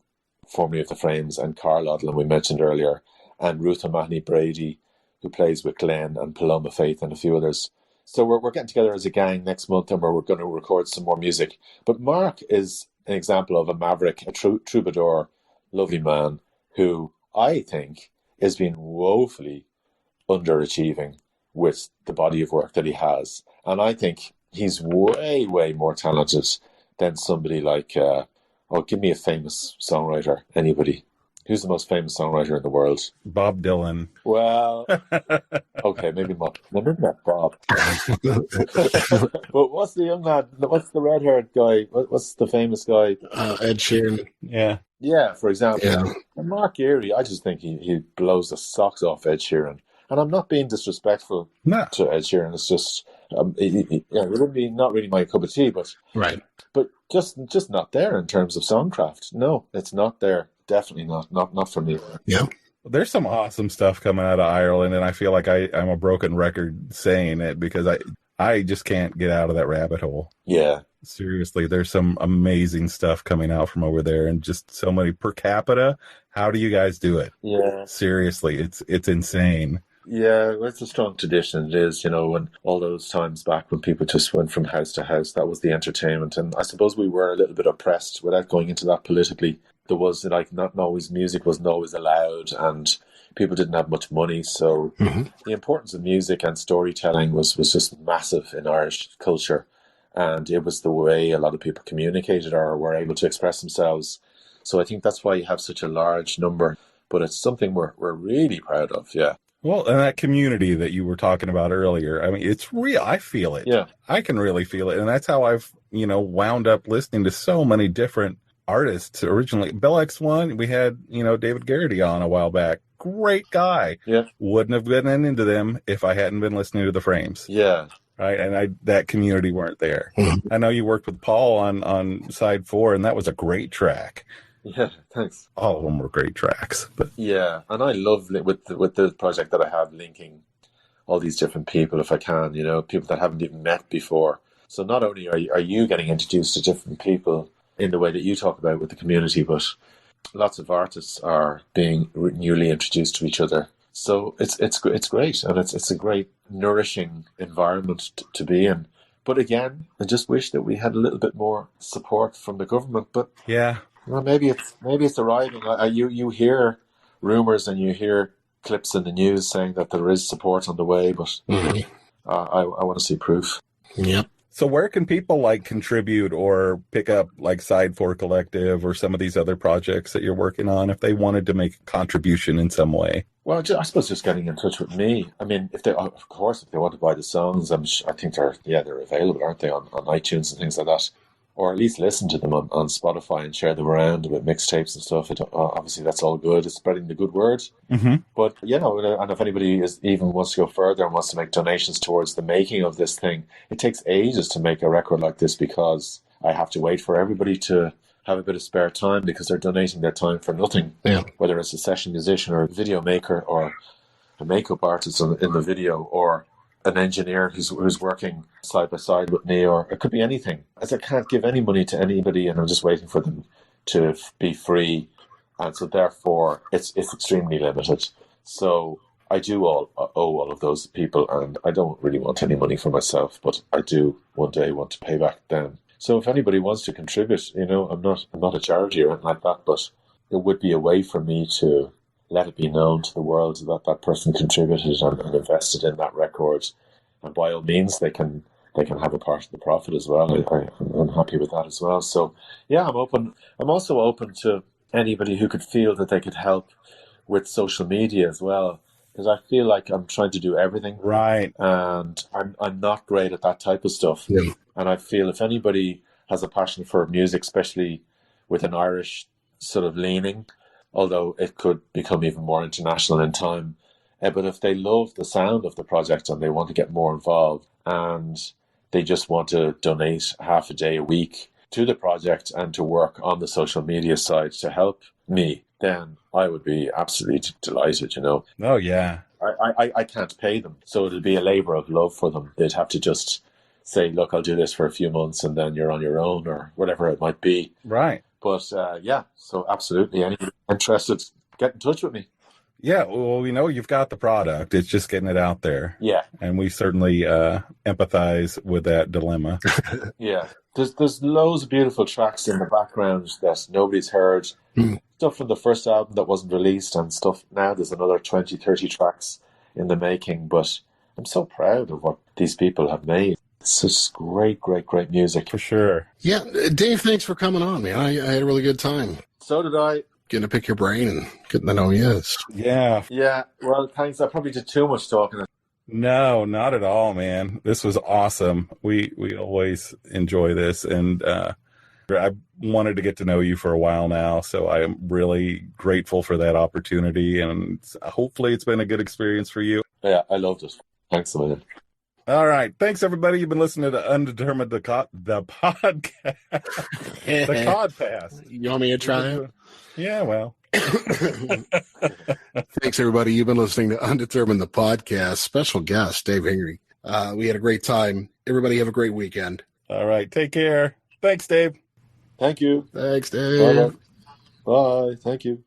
formerly of the Frames, and Carl Odlum we mentioned earlier, and Ruth O'Mahony Brady, who plays with Glenn and Paloma Faith and a few others. So we're getting together as a gang next month, and we're going to record some more music. But Mark is an example of a maverick, a troubadour, lovely man who I think is being woefully underachieving with the body of work that he has. And I think he's way, way more talented than somebody like, give me a famous songwriter, anybody. Who's the most famous songwriter in the world? Bob Dylan. Well, okay, maybe not Bob. But what's the young lad? What's the red-haired guy? What's the famous guy? Ed Sheeran. Yeah, for example. Yeah. And Mark Geary, I just think he blows the socks off Ed Sheeran. And I'm not being disrespectful to Ed Sheeran. It's just, it would be not really my cup of tea, but right. But just not there in terms of songcraft. No, it's not there. Definitely not for me. Yeah. There's some awesome stuff coming out of Ireland, and I feel like I'm a broken record saying it because I just can't get out of that rabbit hole. Yeah. Seriously, there's some amazing stuff coming out from over there, and just so many per capita. How do you guys do it? Yeah. Seriously, it's insane. Yeah, well, it's a strong tradition. It is, you know, when all those times back when people just went from house to house, that was the entertainment. And I suppose we were a little bit oppressed without going into that politically. There was not always, music wasn't always allowed, and people didn't have much money. So the importance of music and storytelling was just massive in Irish culture. And it was the way a lot of people communicated or were able to express themselves. So I think that's why you have such a large number. But it's something we're really proud of, yeah. Well, and that community that you were talking about earlier, I mean, it's real. I feel it. Yeah. I can really feel it. And that's how I've, wound up listening to so many different artists originally. Bell X1, we had, David Garrity on a while back. Great guy. Yeah. Wouldn't have gotten into them if I hadn't been listening to the Frames. Yeah. Right, and that community weren't there. Mm-hmm. I know you worked with Paul on side 4, and that was a great track. Yeah, thanks. All of them were great tracks. But yeah, and I love with the project that I have, linking all these different people, if I can, people that haven't even met before. So not only are you getting introduced to different people in the way that you talk about with the community, but lots of artists are being newly introduced to each other. So it's great, and it's a great nourishing environment to be in. But again, I just wish that we had a little bit more support from the government. But yeah, well, maybe it's arriving. You hear rumors and you hear clips in the news saying that there is support on the way, but I want to see proof. Yep. So where can people contribute or pick up Side 4 Collective or some of these other projects that you're working on if they wanted to make a contribution in some way? Well, I suppose just getting in touch with me. I mean, if they want to buy the songs, I think they're available, aren't they, on iTunes and things like that, or at least listen to them on Spotify and share them around with mixtapes and stuff. Obviously, that's all good. It's spreading the good word. Mm-hmm. But and if anybody even wants to go further and wants to make donations towards the making of this thing, it takes ages to make a record like this because I have to wait for everybody to have a bit of spare time because they're donating their time for nothing. Yeah. Whether it's a session musician or a video maker or a makeup artist in the video or an engineer who's working side by side with me, or it could be anything. As I can't give any money to anybody, and I'm just waiting for them to be free, and so therefore it's extremely limited. So I do owe all of those people, and I don't really want any money for myself, but I do one day want to pay back them. So if anybody wants to contribute, I'm not a charity or anything like that, but it would be a way for me to let it be known to the world that person contributed and invested in that record. And by all means, they can have a part of the profit as well. I'm happy with that as well. So, yeah, I'm open. I'm also open to anybody who could feel that they could help with social media as well, because I feel like I'm trying to do everything. Right. And I'm not great at that type of stuff. Yeah. And I feel if anybody has a passion for music, especially with an Irish sort of leaning, although it could become even more international in time. But if they love the sound of the project and they want to get more involved and they just want to donate half a day a week to the project and to work on the social media side to help me, then I would be absolutely delighted, Oh, yeah. I can't pay them, so it'll be a labour of love for them. They'd have to just say, look, I'll do this for a few months and then you're on your own or whatever it might be. Right. But so absolutely, anybody interested, get in touch with me. Yeah, well, you've got the product. It's just getting it out there. Yeah. And we certainly empathize with that dilemma. Yeah. There's loads of beautiful tracks in the background that nobody's heard. Stuff from the first album that wasn't released and stuff now. There's another 20, 30 tracks in the making. But I'm so proud of what these people have made. It's just great, great, great music. For sure. Yeah, Dave, thanks for coming on, man. I had a really good time. So did I. Getting to pick your brain and getting to know you. Yeah. Yeah, well, thanks. I probably did too much talking. No, not at all, man. This was awesome. We always enjoy this, and I wanted to get to know you for a while now, so I am really grateful for that opportunity, and hopefully it's been a good experience for you. Yeah, I loved it. Thanks a million. All right. Thanks, everybody. You've been listening to Undetermined the podcast. The Codcast. You want me to try it? Yeah, well. Thanks, everybody. You've been listening to Undetermined the podcast. Special guest, Dave Hingerty. We had a great time. Everybody have a great weekend. All right. Take care. Thanks, Dave. Thank you. Thanks, Dave. Bye. Thank you.